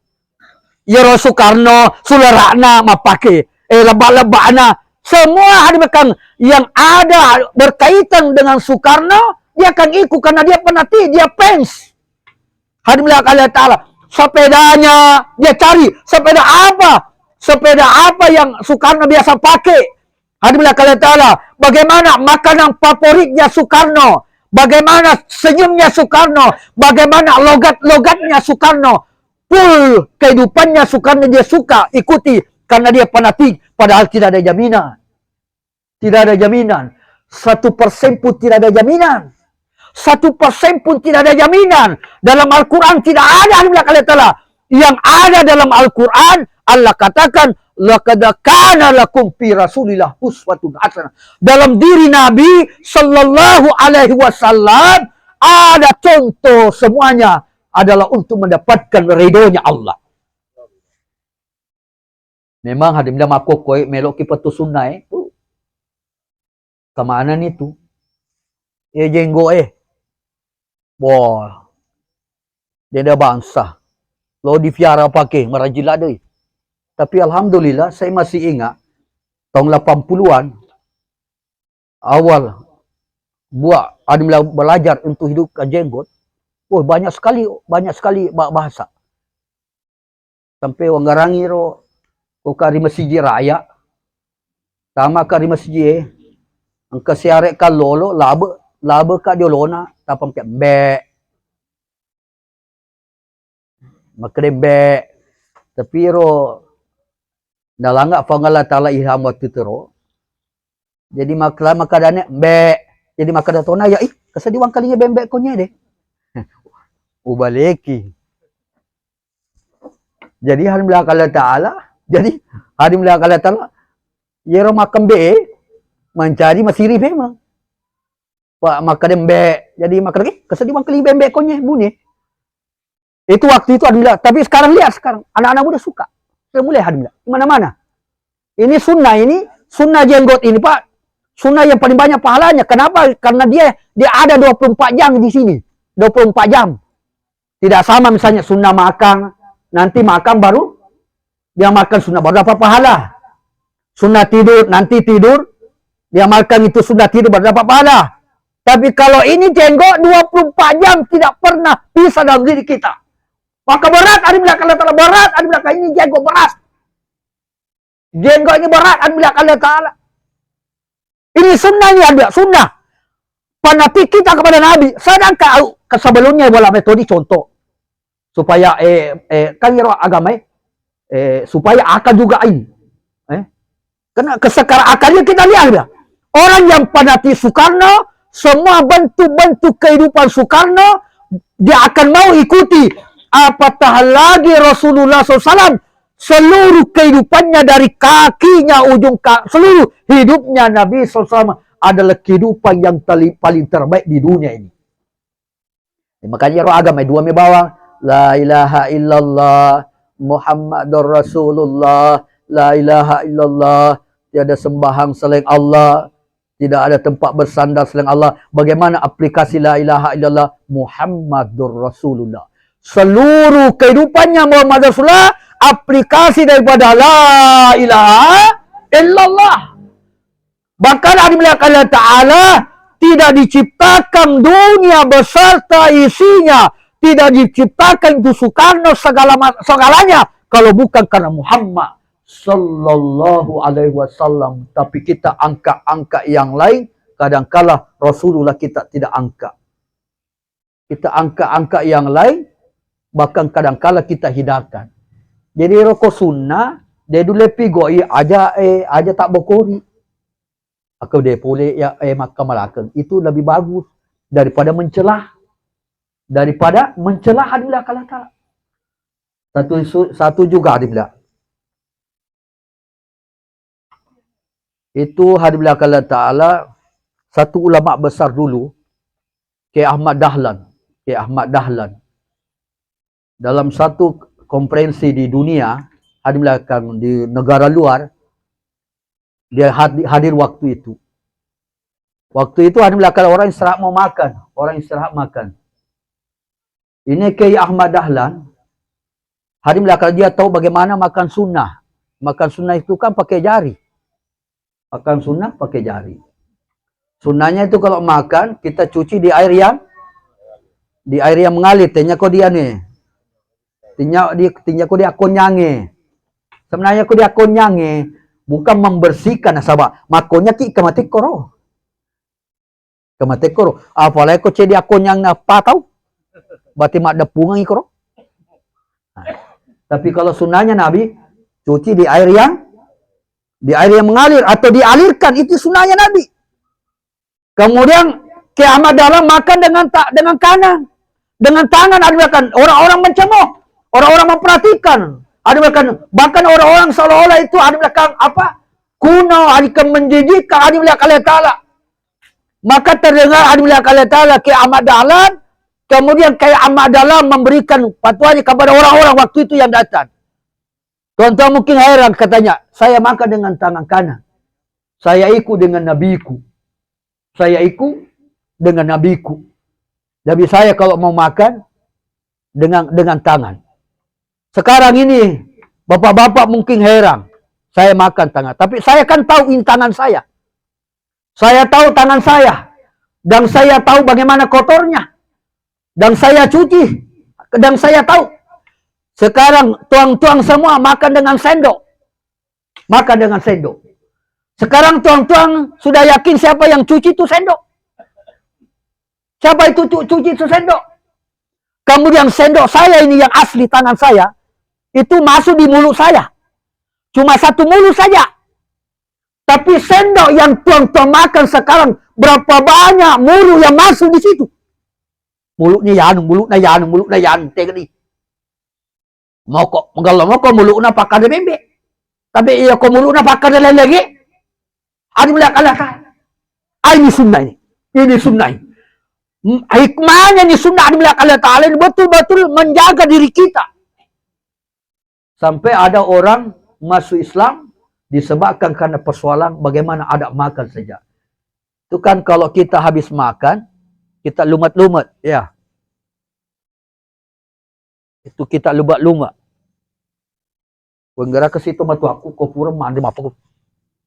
Ira Soekarno sularana mapake, lebak-lebakna, semua hadimakan yang ada berkaitan dengan Soekarno dia akan ikut karena dia fanatik, dia fans. Hadimillah Allah Ta'ala. Sepedanya dia cari. Sepeda apa? Sepeda apa yang Soekarno biasa pakai? Hadimillah Allah Ta'ala. Bagaimana makanan favoritnya Soekarno? Bagaimana senyumnya Soekarno? Bagaimana logat-logatnya Soekarno? Full kehidupannya Soekarno dia suka ikuti. Karena dia fanatik. Padahal tidak ada jaminan. Tidak ada jaminan. 1% pun tidak ada jaminan. 1% pun tidak ada jaminan. Dalam Al-Quran tidak ada yang ada dalam Al-Quran. Allah katakan, laqad kana lakum fi Rasulillah uswatun hasanah. Dalam diri Nabi sallallahu alaihi wasallam ada contoh, semuanya adalah untuk mendapatkan ridhonya Allah. Memang hadim dah makok koi melok ki patu sunnah kemana nih tuh? Jenggo Wah, dia dah bangsa. Lo dipiara pakai, merajila deh. Tapi alhamdulillah saya masih ingat tahun 80-an awal buat adimlah belajar untuk hidup ke jenggot. Oh, banyak sekali bahasa. Sampai orang garangi ro kari masjid raya. Tama kari masjid angka siarek ka lolo laba ka diolona tapam ke be. Makre be. Tapi ro nalanga pangala tala ilham waktu tero. Jadi makadane be. Jadi makadatona ya kasadiwang kalinya bembe ko nya deh. Ubaleki. Jadi alhamdulillah Allah Ta'ala. Jadi alhamdulillah Allah Ta'ala. Yero makan be. Mencari masiri memang. Pak makan be. Jadi makan lagi. Kasadiwang kali bembe ko nya. Bunyi. Itu waktu itu alhamdulillah. Tapi sekarang lihat sekarang. Anak-anak muda suka. Sudah mulai alhamdulillah. Mana-mana. Ini sunnah ini. Sunnah jenggot ini Pak. Sunnah yang paling banyak pahalanya. Kenapa? Karena dia ada 24 jam di sini. 24 jam. Tidak sama misalnya sunnah makan. Nanti makan baru. Dia makan sunnah baru dapat pahala. Sunnah tidur. Nanti tidur. Dia makan itu sunnah tidur baru dapat pahala. Tapi kalau ini jenggot 24 jam tidak pernah bisa dalam diri kita. Maka berat. Alhamdulillah kalau Ta'ala berat. Alhamdulillah ini jenggot berat. Jenggot ini berat. Alhamdulillah kalau Ta'ala. Ini sunnah ini ada. Sunnah. Fanatik kita kepada Nabi. Sedangkan sebelumnya bola metode contoh. Supaya kan agama supaya akal juga ini. Karena kesekarang akalnya kita lihat ya. Orang yang fanatik Soekarno, semua bentuk-bentuk kehidupan Soekarno, dia akan mau ikuti. Apatah lagi Rasulullah SAW, seluruh kehidupannya dari kakinya ujung seluruh hidupnya Nabi SAW adalah kehidupan yang paling terbaik di dunia ini. Makanya roh agama dua me bawang. La ilaha illallah Muhammadur Rasulullah. La ilaha illallah. Tiada sembahan selain Allah. Tidak ada tempat bersandar selain Allah. Bagaimana aplikasi la ilaha illallah Muhammadur Rasulullah. Seluruh kehidupannya Muhammad Rasulullah aplikasi daripada la ilaha illallah. Bahkan Allah Ta'ala tidak diciptakan dunia beserta isinya. Tidak diciptakan itu Soekarno segalanya. Kalau bukan karena Muhammad Sallallahu Alaihi Wasallam. Tapi kita angka-angka yang lain. Kadangkala Rasulullah kita tidak angka. Kita angka-angka yang lain. Bahkan kadangkala kita hidangkan. Jadi rokok sunnah. Dia dulu pigoi aja tak bokori. Aku dia boleh ya makan malakang. Itu lebih bagus daripada mencelah. Daripada mencelah alhamdulillah kalau tak. Satu juga alhamdulillah. Itu alhamdulillah kalau Ta'ala satu ulama besar dulu Kiai Ahmad Dahlan. Kiai Ahmad Dahlan. Dalam satu konferensi di dunia, di negara luar, dia hadir waktu itu. Waktu itu orang istirahat mau makan. Orang istirahat makan. Ini Kiai Ahmad Dahlan. Dia tahu bagaimana makan sunnah. Makan sunnah itu kan pakai jari. Makan sunnah pakai jari. Sunnahnya itu kalau makan, kita cuci di air yang mengalir. Tanya kau dia nih. Tanya kau dia konyange. Sebenarnya kau dia konyange. Bukan membersihkan nasabah. Makonya ki kemati koro. Kemati koro. Apalagi kau cedi akonyang apa tahu? Berarti mak depungan koro. Nah, tapi kalau sunnahnya Nabi, cuci di air yang mengalir atau dialirkan, itu sunnahnya Nabi. Kemudian Kiai Ahmad Dahlan makan dengan kanan, dengan tangan. Ada orang-orang mencemooh, orang-orang memperhatikan. Ada bahkan orang-orang seolah-olah itu ada apa? Kuno, ada menjijikkan, ada Allah Taala. Maka terdengar ada Allah Taala Kiai Ahmad Dahlan. Kemudian Kiai Ahmad Dahlan memberikan fatwanya kepada orang-orang waktu itu yang datang. Tuan-tuan mungkin heran, katanya, saya makan dengan tangan kanan. Saya ikut dengan nabiku. Saya ikut dengan nabiku. Jadi saya kalau mau makan dengan tangan. Sekarang ini bapak-bapak mungkin heran. Saya makan tangan. Tapi saya kan tahu ini tangan saya. Saya tahu tangan saya. Dan saya tahu bagaimana kotornya. Dan saya cuci. Dan saya tahu. Sekarang tuang-tuang semua makan dengan sendok. Makan dengan sendok. Sekarang tuang-tuang sudah yakin siapa yang cuci itu sendok. Siapa itu cuci itu sendok. Kemudian sendok saya ini yang asli tangan saya. Itu masuk di mulut saya. Cuma satu mulut saja. Tapi sendok yang tuang-tuang makan sekarang. Berapa banyak mulut yang masuk di situ. Mulutnya yanung. Tengok ni. Kalau mau kau mulutnya pakai bebek. Tapi iya kau mulutnya pakai lain lagi. Ada melihat Allah Ta'ala. Ini sunnah ini. Ini sunnah ini. Hikmahnya ini sunnah ada melihat Allah Ta'ala ini betul-betul menjaga diri kita. Sampai ada orang masuk Islam disebabkan karena persoalan bagaimana adab makan saja. Itu kan kalau kita habis makan, kita lumat-lumat. Ya. Itu kita lumat-lumat. Penggara ke situ matu aku kau pura mandi apa.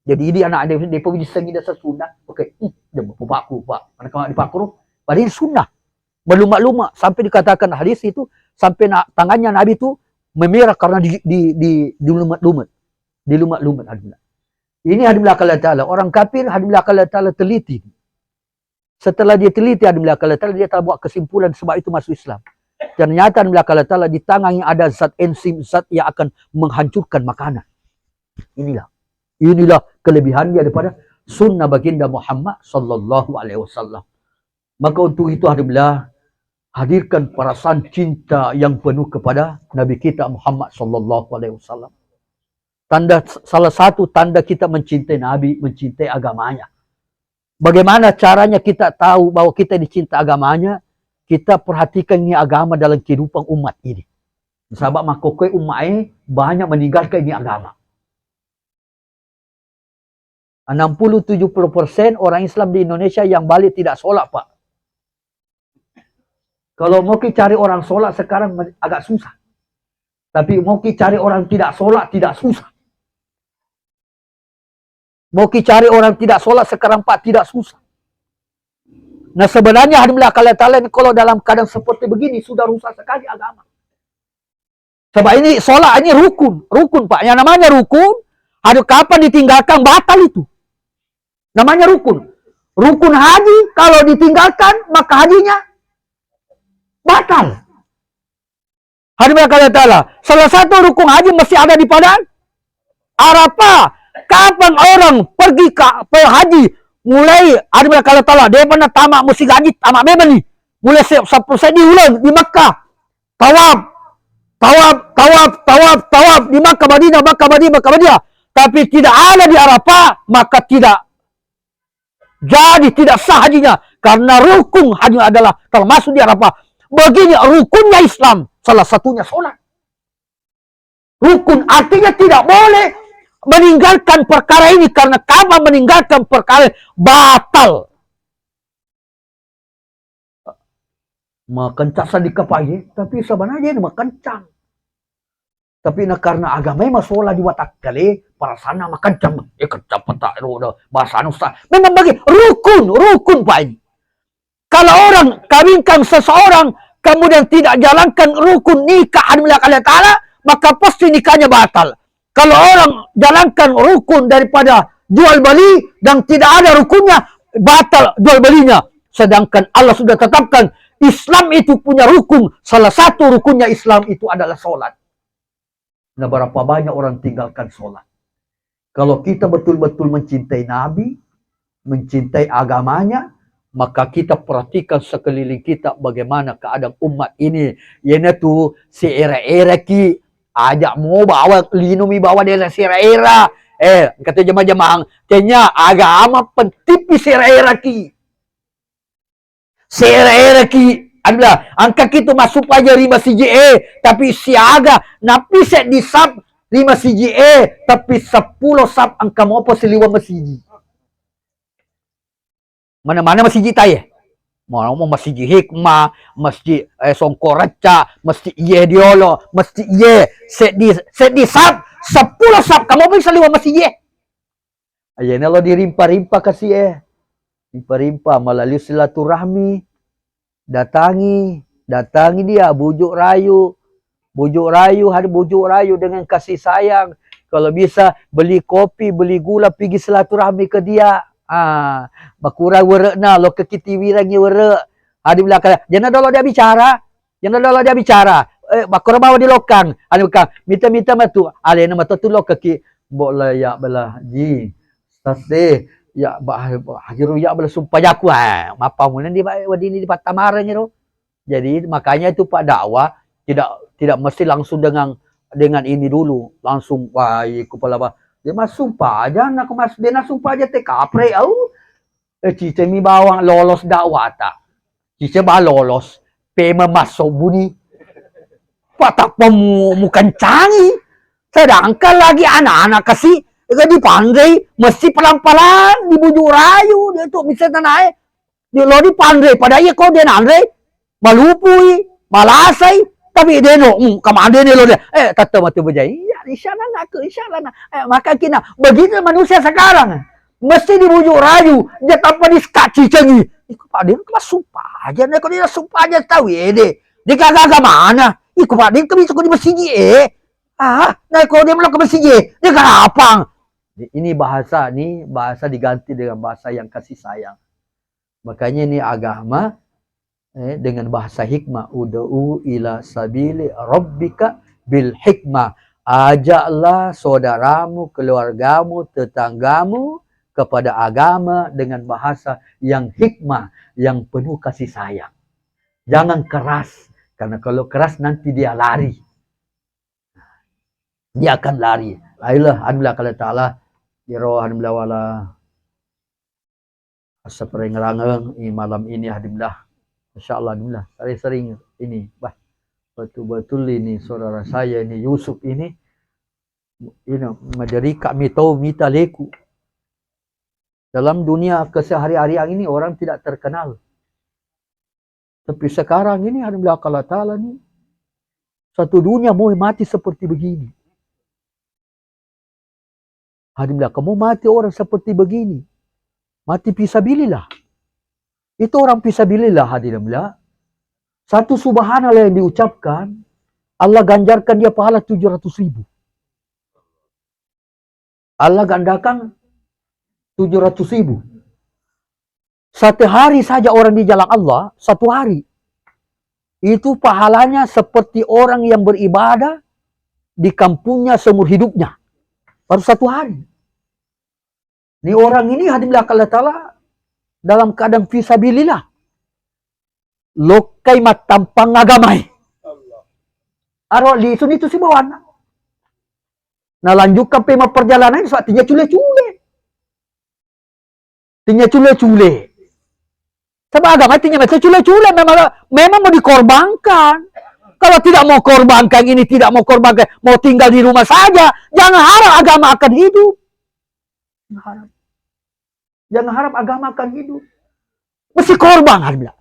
Jadi ini anak dia pun bisa ngida sunnah. Okey, dia bapak aku pak. Mana kalau dipakur, padahal sunnah. Melumak-lumak sampai dikatakan hadis itu sampai tangannya Nabi itu memerah karena di lumat-lumat. Di lumat-lumat hadis. Ini hadis Allah Taala. Orang kafir hadis Allah Taala teliti. Setelah dia teliti hadis Allah Taala, dia telah buat kesimpulan sebab itu masuk Islam. Ternyata Allah Ta'ala di tangannya ada zat enzim, zat yang akan menghancurkan makanan. Inilah kelebihannya daripada sunnah baginda Muhammad sallallahu alaihi wasallam. Maka untuk itu adalah hadirkan perasaan cinta yang penuh kepada Nabi kita Muhammad sallallahu alaihi wasallam. Salah satu tanda kita mencintai Nabi, mencintai agamanya. Bagaimana caranya kita tahu bahwa kita dicinta agamanya? Kita perhatikan ini agama dalam kehidupan umat ini. Sebab makokoi umat ini banyak meninggalkan ini agama. 60-70% orang Islam di Indonesia yang balik tidak solat, Pak. Kalau mau cari orang solat sekarang agak susah. Tapi mau cari orang tidak solat tidak susah. Mau cari orang tidak solat sekarang, Pak, tidak susah. Nah sebenarnya hadimlah kalian kalau dalam keadaan seperti begini sudah rusak sekali agama. Sebab ini solat ini rukun Pak. Yang namanya rukun, ada kapan ditinggalkan batal itu. Namanya rukun. Rukun haji kalau ditinggalkan maka hajinya batal. Hadimlah kalian salah satu rukun haji mesti ada di padang Arafah. Kapan orang pergi ke haji? Mulai ada kalau taala dia pernah tamak musim haji tamak bebas ni. Mulai saya diulang di Makkah. Tawaf di Makkah Madinah. Tapi tidak ada di Arafah, maka tidak sah hajinya. Karena rukun hanya adalah termasuk di apa? Begini rukunnya Islam, salah satunya sholat. Rukun artinya tidak boleh meninggalkan perkara ini, karena kamu meninggalkan perkara batal. Makencang sa di kapay, tapi sebenarnya ini makencang. Tapi na karena agama masola di watak kali, para sana makencang. Kencang peta, bahasa nusa. Memang bagi rukun Pak ini. Kalau orang kawinkan seseorang, kemudian tidak jalankan rukun nikah Allah Ta'ala, maka pasti nikahnya batal. Kalau orang jalankan rukun daripada jual beli dan tidak ada rukunnya, batal jual belinya. Sedangkan Allah sudah tetapkan Islam itu punya rukun. Salah satu rukunnya Islam itu adalah sholat. Nah, berapa banyak orang tinggalkan sholat. Kalau kita betul-betul mencintai Nabi, mencintai agamanya, maka kita perhatikan sekeliling kita bagaimana keadaan umat ini. Yana tu si era-era ki ajak mau bawa linumi bawa dia si era-era. Kata jemaah-jemaah, kayaknya agama penting si era-era ki. Si era-era ki adalah angka kita masuk aja 5 CJE, tapi siaga napi set di sub 5 CJE, tapi 10 sub angka mau apa seliwa masjid. Mana-mana masjid tayo. Mau masjid hikmah, masjid Songkoreca, masjid Diolo, masjid set di sub 10 sub kamu bisa liwa masjid. Ayan lo dirimpa-rimpa kasih rimpa-rimpa melalui silaturahmi. Datangi dia, bujuk rayu, ada bujuk rayu dengan kasih sayang. Kalau bisa beli kopi, beli gula, pergi silaturahmi ke dia. Bakurang were na lo ke kitiwirangi were. Ada belakang. Jangan dulu dia bicara. Bakurang bawa di lokang. Ada belakang. Minta matu. Ada nama tu lo ke boleh ya belah ji. Sase. Ya, hajiru ya bela sumpah jaku mapa mulai di Patamara gitu. Jadi makanya itu Pak dakwah tidak mesti langsung dengan ini dulu, langsung kepala apa. Dia mas sumpah aja nak mas dia nak sumpah aja teh kapre cice mi bawang lolos dakwah tak. Cice ba lolos pema masuk bunyi. Patak pemu kencangi. Sedangkan lagi anak-anak kasih dipandai, mesti pelan-pelan, dibujuk rayu, dia tuh bisa naik. Dia lo dipandai, pada iya kau dia nandai, malupui, malasay, tapi dia no, kemana dia lo dia, kata mati berjaya, iya, insyaAllah nak, maka kita, begitu manusia sekarang, mesti dibujuk rayu, dia tanpa diskaci cengi. Ikut Pak Din, kau sumpah aja, kalau dia sumpah aja tahu ya deh, dia kagak mana, ikut Pak Din, kau bisa kau di masjid nah kalau dia melakukan masjid, dia kenapa? Ini bahasa diganti dengan bahasa yang kasih sayang. Makanya ini agama dengan bahasa hikmah. Ud'u ila sabili rabbika bil hikmah. Ajaklah saudaramu, keluargamu, tetanggamu kepada agama dengan bahasa yang hikmah, yang penuh kasih sayang. Jangan keras, karena kalau keras nanti dia lari. Dia akan lari. Alhamdulillah kalau Ta'ala Jero alhamdulillah wala asa perengerangeng malam ini alhamdulillah. Insyaallah alhamdulillah. Sering ini. Betul-betul ini saudara saya ini Yusuf ini madari kami tahu mita leku. Dalam dunia kesehari-harian ini orang tidak terkenal. Tapi sekarang ini alhamdulillah Allah Ta'ala ini satu dunia mau mati seperti begini. Alhamdulillah, kamu mati orang seperti begini. Mati fisabilillah. Itu orang fisabilillah, alhamdulillah. Satu subhanallah yang diucapkan, Allah ganjarkan dia pahala 700.000. Allah gandakan 700.000. Satu hari saja orang di jalan Allah, satu hari. Itu pahalanya seperti orang yang beribadah di kampungnya seumur hidupnya. Baru satu hari. Ini orang ini alhamdulillah Allah Ta'ala dalam keadaan fisabilillah. Lokai matampang agamai. Aro li itu si bawana. Nah lanjutkan pema perjalanan itu artinya cule-cule. Artinya cule-cule. Sebab agama itu nyampe cule-cule memang mau dikorbankan. Kalau tidak mau korbankan ini, tidak mau korbankan, mau tinggal di rumah saja, jangan harap agama akan hidup. Jangan harap agama akan hidup. Mesti korban, Alhamdulillah.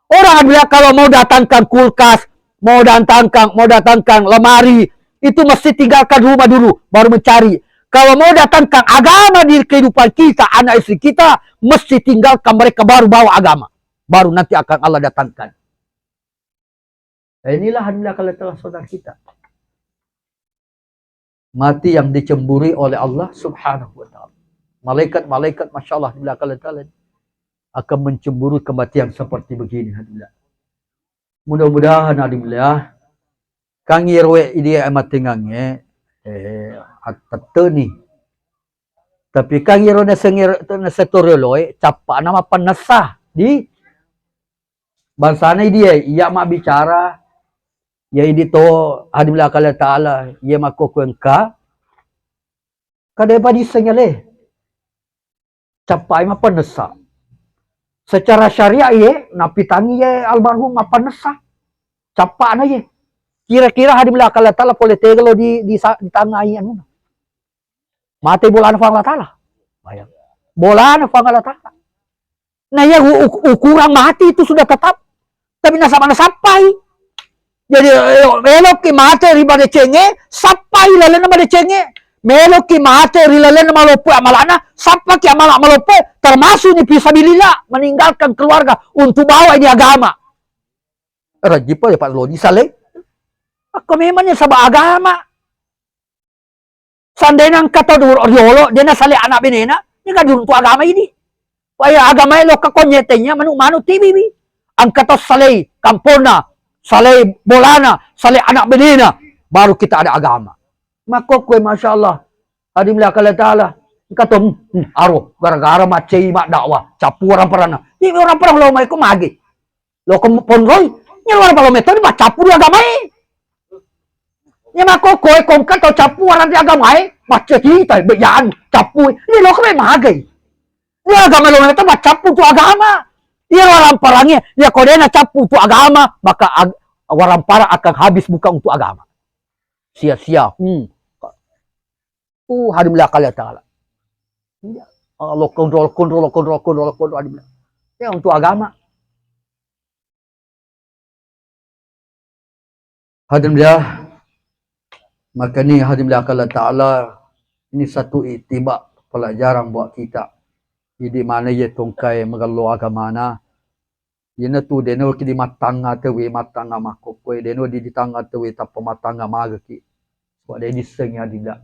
Orang Alhamdulillah kalau mau datangkan kulkas, mau datangkan lemari, itu mesti tinggalkan rumah dulu, baru mencari. Kalau mau datangkan agama di kehidupan kita, anak istri kita, mesti tinggalkan mereka baru bawa agama. Baru nanti akan Allah datangkan. Inilah Alhamdulillah kalau telah saudara kita. Mati yang dicemburi oleh Allah subhanahu wa ta'ala. Malaikat-malaikat Masya Allah akan mencemburu kematian seperti begini. Alhamdulillah. Mudah-mudahan Alhamdulillah Kang Yerwe dia amat tingangnya ni. Tapi Kang Yerwe na setoroloy capa nama penasah di bansana dia ia mak bicara ya ini to Alhamdulillah kala taala ia mak kuengka kada pa di senyale capa mak penasah secara syariah ye napitangi ye almarhum mak penasah capa na ye kira-kira Alhamdulillah kala taala boleh tegelo di tangan anu mati bola na Allah taala bayang bola na Allah taala nah ya ukuran mati itu sudah tetap tapi nasa mana sapai jadi melok ki mate riba de cenge sapai lalen nama de cenge melok ki mate rilalen nama lopo amalana sapa ki amala malopo termasuk ni fisabilillah meninggalkan keluarga untuk bawa ini agama rajipa ya Pak Lodi sale aku memangnya sabah agama sandainya kata dur oriolo dia na sale anak benena ini kan untuk agama ini Waya agama lo kakonyetenya manu TV ang katos salay kampona salay bolana salay anak benina baru kita ada agama mako kue Masya Allah hadimlah kala taala katom aro gara-gara macei mak dakwah capu orang perana ini orang perang lo mai ko magi lo ko ponroy ni orang palo meto ni capu di agama ni mako kue kong kato capu orang di agama maceti tai beyan capu ni lo ko mai magi dia agama lo itu capu tu agama. Dia orang parangnya, dia kalau dia capu tu agama, maka orang parang akan habis bukan untuk agama. Sia-sia. Alhamdulillah kalian taala. Allah kontrol. Alhamdulillah. Ya untuk agama. Alhamdulillah. Maka ni alhamdulillah kalian taala ini satu itibak pelajaran buat kita. Di mana ye tongkai megalo agama na yena tu deno ki di matanga tewe matanga makokoi deno di tanga tewe tapa matanga magaki so de di sengya dida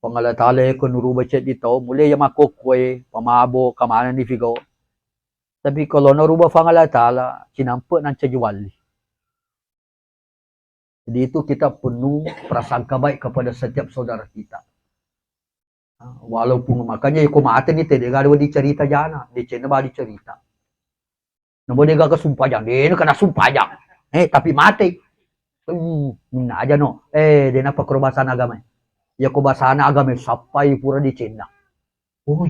pangala tale ko nuru bacet di tau mulai ya makokoi pamabo kamana ni figo tapi kalau naruba pangala tala cinampe nan cajuali jadi itu kita penuh prasangka baik kepada setiap saudara kita. Walaupun makanya ko mate ni te dega di cerita jana di cina ba di cerita namo dega ka sumpah jang de kana sumpah jang tapi mate na aja no de na pakrobasan agama ya ko basana agama sapai pura di cina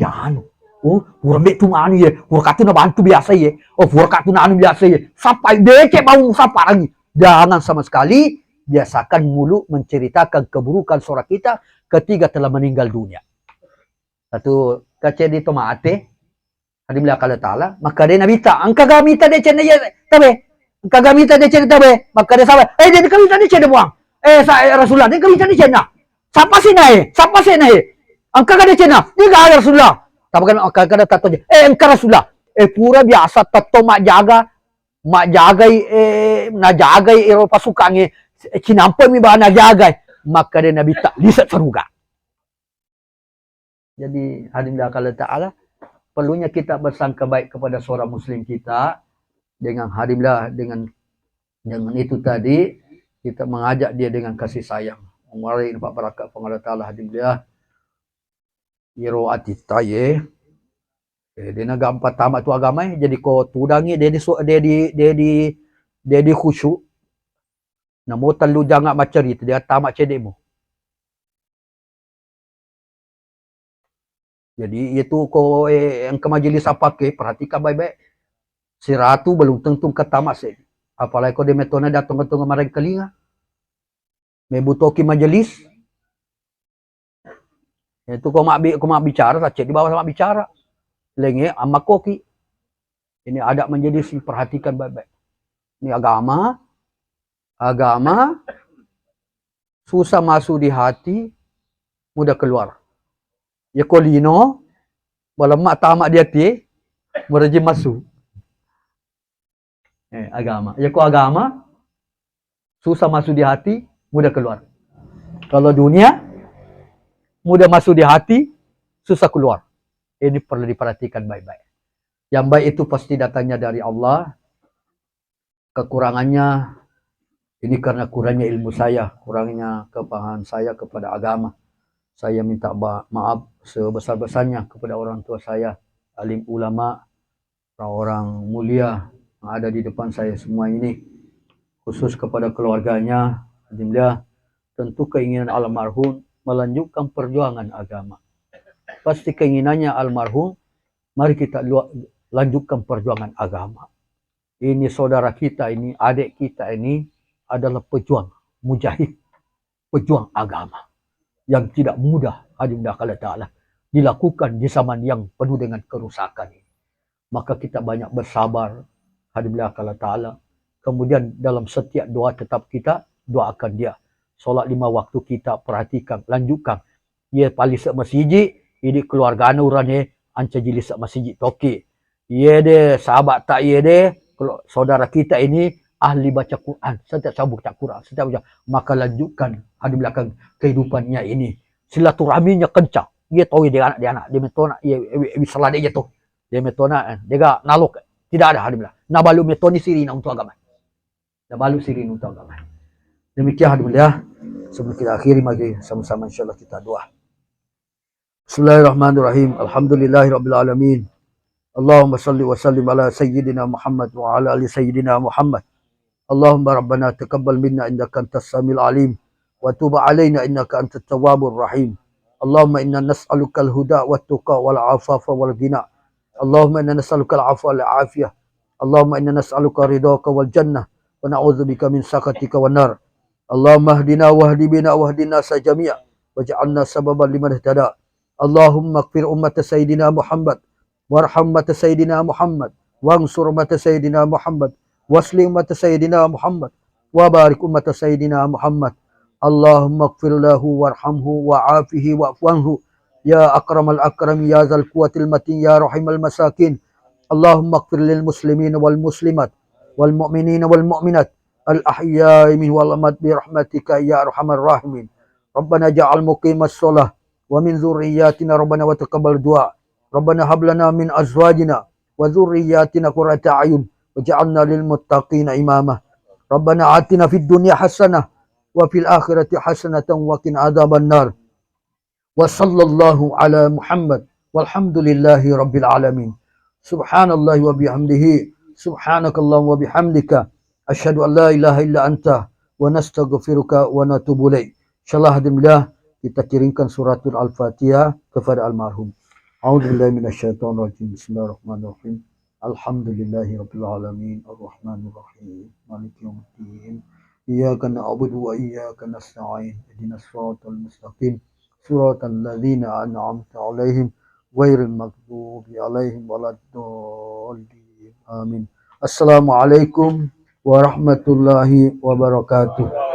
jangan pura be tu anu ye pura katu na bantu biasa ye pura katu na anu biasa ye sapai de ke bau sapa lagi jangan sama sekali biasakan mulu menceritakan keburukan saudara kita ketika telah meninggal dunia. Satu kace di tomate hadimla kala taala maka dia nabita ang kagamita de chen ye tabe ang kagamita de chen tabe maka dia sabe dia kamita de chen buang sa Rasulullah dia kamita de chen na sapa sinae ang kaga de chen na dia ga Rasulullah tabakan ang kaga tato ang Rasulullah pura biasa tato mak jaga na jagai ero pasukannya cinampe mi ba na jagai maka dia nabita lisat saruga. Jadi alhamdulillah kala taala perlunya kita bersangka baik kepada seorang muslim kita dengan alhamdulillah dengan itu tadi kita mengajak dia dengan kasih sayang. Mari Pak barakat pengala taala alhamdulillah iro atitaye dia naga empat tamat tu agama jadi ko tudangi dia di khusyuk namo telu jangan macari dia tamat cedemo. Jadi itu ko yang ke majelis apa ke perhatikan baik-baik. Si ratu belum tentu katamak se. Apalagi kau demetona datang ke tengah marang kelinga. Mebutoki majelis. Itu kau mak bicara, tak cek di bawah sama bicara. Lenge amak koki. Ini ada menjadi si perhatikan baik-baik. Ini agama susah masuk di hati, mudah keluar. Ya kolino, walau mak tamak dia ti, merajim masuk. Agama. Ya agama susah masuk di hati, mudah keluar. Kalau dunia mudah masuk di hati, susah keluar. Ini perlu diperhatikan baik-baik. Yang baik itu pasti datangnya dari Allah. Kekurangannya ini karena kurangnya ilmu saya, kurangnya kepahaman saya kepada agama. Saya minta maaf sebesar-besarnya kepada orang tua saya, alim ulama, orang mulia yang ada di depan saya semua ini. Khusus kepada keluarganya, alhamdulillah, tentu keinginan almarhum melanjutkan perjuangan agama. Pasti keinginannya almarhum, mari kita lanjutkan perjuangan agama. Ini saudara kita ini, adik kita ini adalah pejuang, mujahid, pejuang agama. Yang tidak mudah, alhamdulillah ta'ala, dilakukan di zaman yang penuh dengan kerusakan ini. Maka kita banyak bersabar, alhamdulillah ta'ala. Kemudian dalam setiap doa tetap kita doakan dia. Solat 5 waktu kita perhatikan, lanjutkan. Ia paling sak masjid, ini keluarga orang anca jili sak masjid toki. Ia de sahabat tak ia de, kalau saudara kita ini ahli baca Quran, setiap sabuk baca Quran, setiap baca, maka lanjutkan di belakang kehidupannya ini. Silaturahminya kencang. Dia tahu dia anak, dia metona, dia salah dia tu. Dia metona, dia nalok, tidak ada alhamdulillah. Nabalu metoni sirina untuk agama. Nabalu sirina untuk agama. Demikian alhamdulillah. Sebelum kita akhiri mari sama-sama insyaallah kita doa. Bismillahirrahmanirrahim. Alhamdulillahirabbil alamin. Allahumma salli wa sallim ala sayyidina Muhammad wa ala ali sayyidina Muhammad. Allahumma rabbana taqabbal minna innaka antas samiul alim wa tub alaina innaka antat tawwabur rahim. Allahumma inna nas'aluka al-huda wat tuqa wal afafa wal ghina. Allahumma inna nas'aluka al-'afwa wal 'afiyah. Allahumma inna nas'aluka ridhaka wal jannah wa na'udzubika min sakhatika wan nar. Allahumma hdina wahdi bina wahdina sajami'a waj'alna sababan liman ihtada. Allahumma ighfir ummat sayyidina Muhammad warham ummat sayyidina Muhammad wansur ummat sayyidina Muhammad waslim ummat sayyidina Muhammad wa barik ummat sayyidina Muhammad. Allahumma ighfir lahu warhamhu wa'afihi wa'fu ya akramal akram ya zal quwwatil matin ya rahimal masakin. Allahumma ighfir lil muslimin wal muslimat wal mu'minin wal mu'minat al-ahya'i min wal amwat bi rahmatika ya arhamar rahimin. Rabbana ja'al muqimas shalah wa min dzurriyyatina rabbana wa taqabbal du'a. Rabbana hab lana min azwajina wa dzurriyyatina qurrata a'yun waj'alna lil muttaqina imama. Rabbana atina fid dunya hasanah wa fil akhirati hasanatan wa qina adzaban nar. Wa sallallahu ala Muhammad walhamdulillahi rabbil alamin. Subhanallahi wa bihamdihi subhanakallahumma wa bihamdika asyhadu an la ilaha illa anta wa nastaghfiruka wa natubu ilaik. Insyaallah alhamdulillah kita kirimkan suratul Al-Fatihah kepada almarhum. A'udzubillahi minasyaitonir rajim. Bismillahirrahmanirrahim. Alhamdulillahirabbil alamin arrahmanir rahim maliki yaumiddin. Iyyaka na'budu wa iyyaka nasta'in. Ihdinas siratal mustaqim. Siratal ladzina an'amta 'alaihim ghairil maghdubi 'alaihim waladdallin. Amin. Assalamualaikum warahmatullahi wabarakatuh.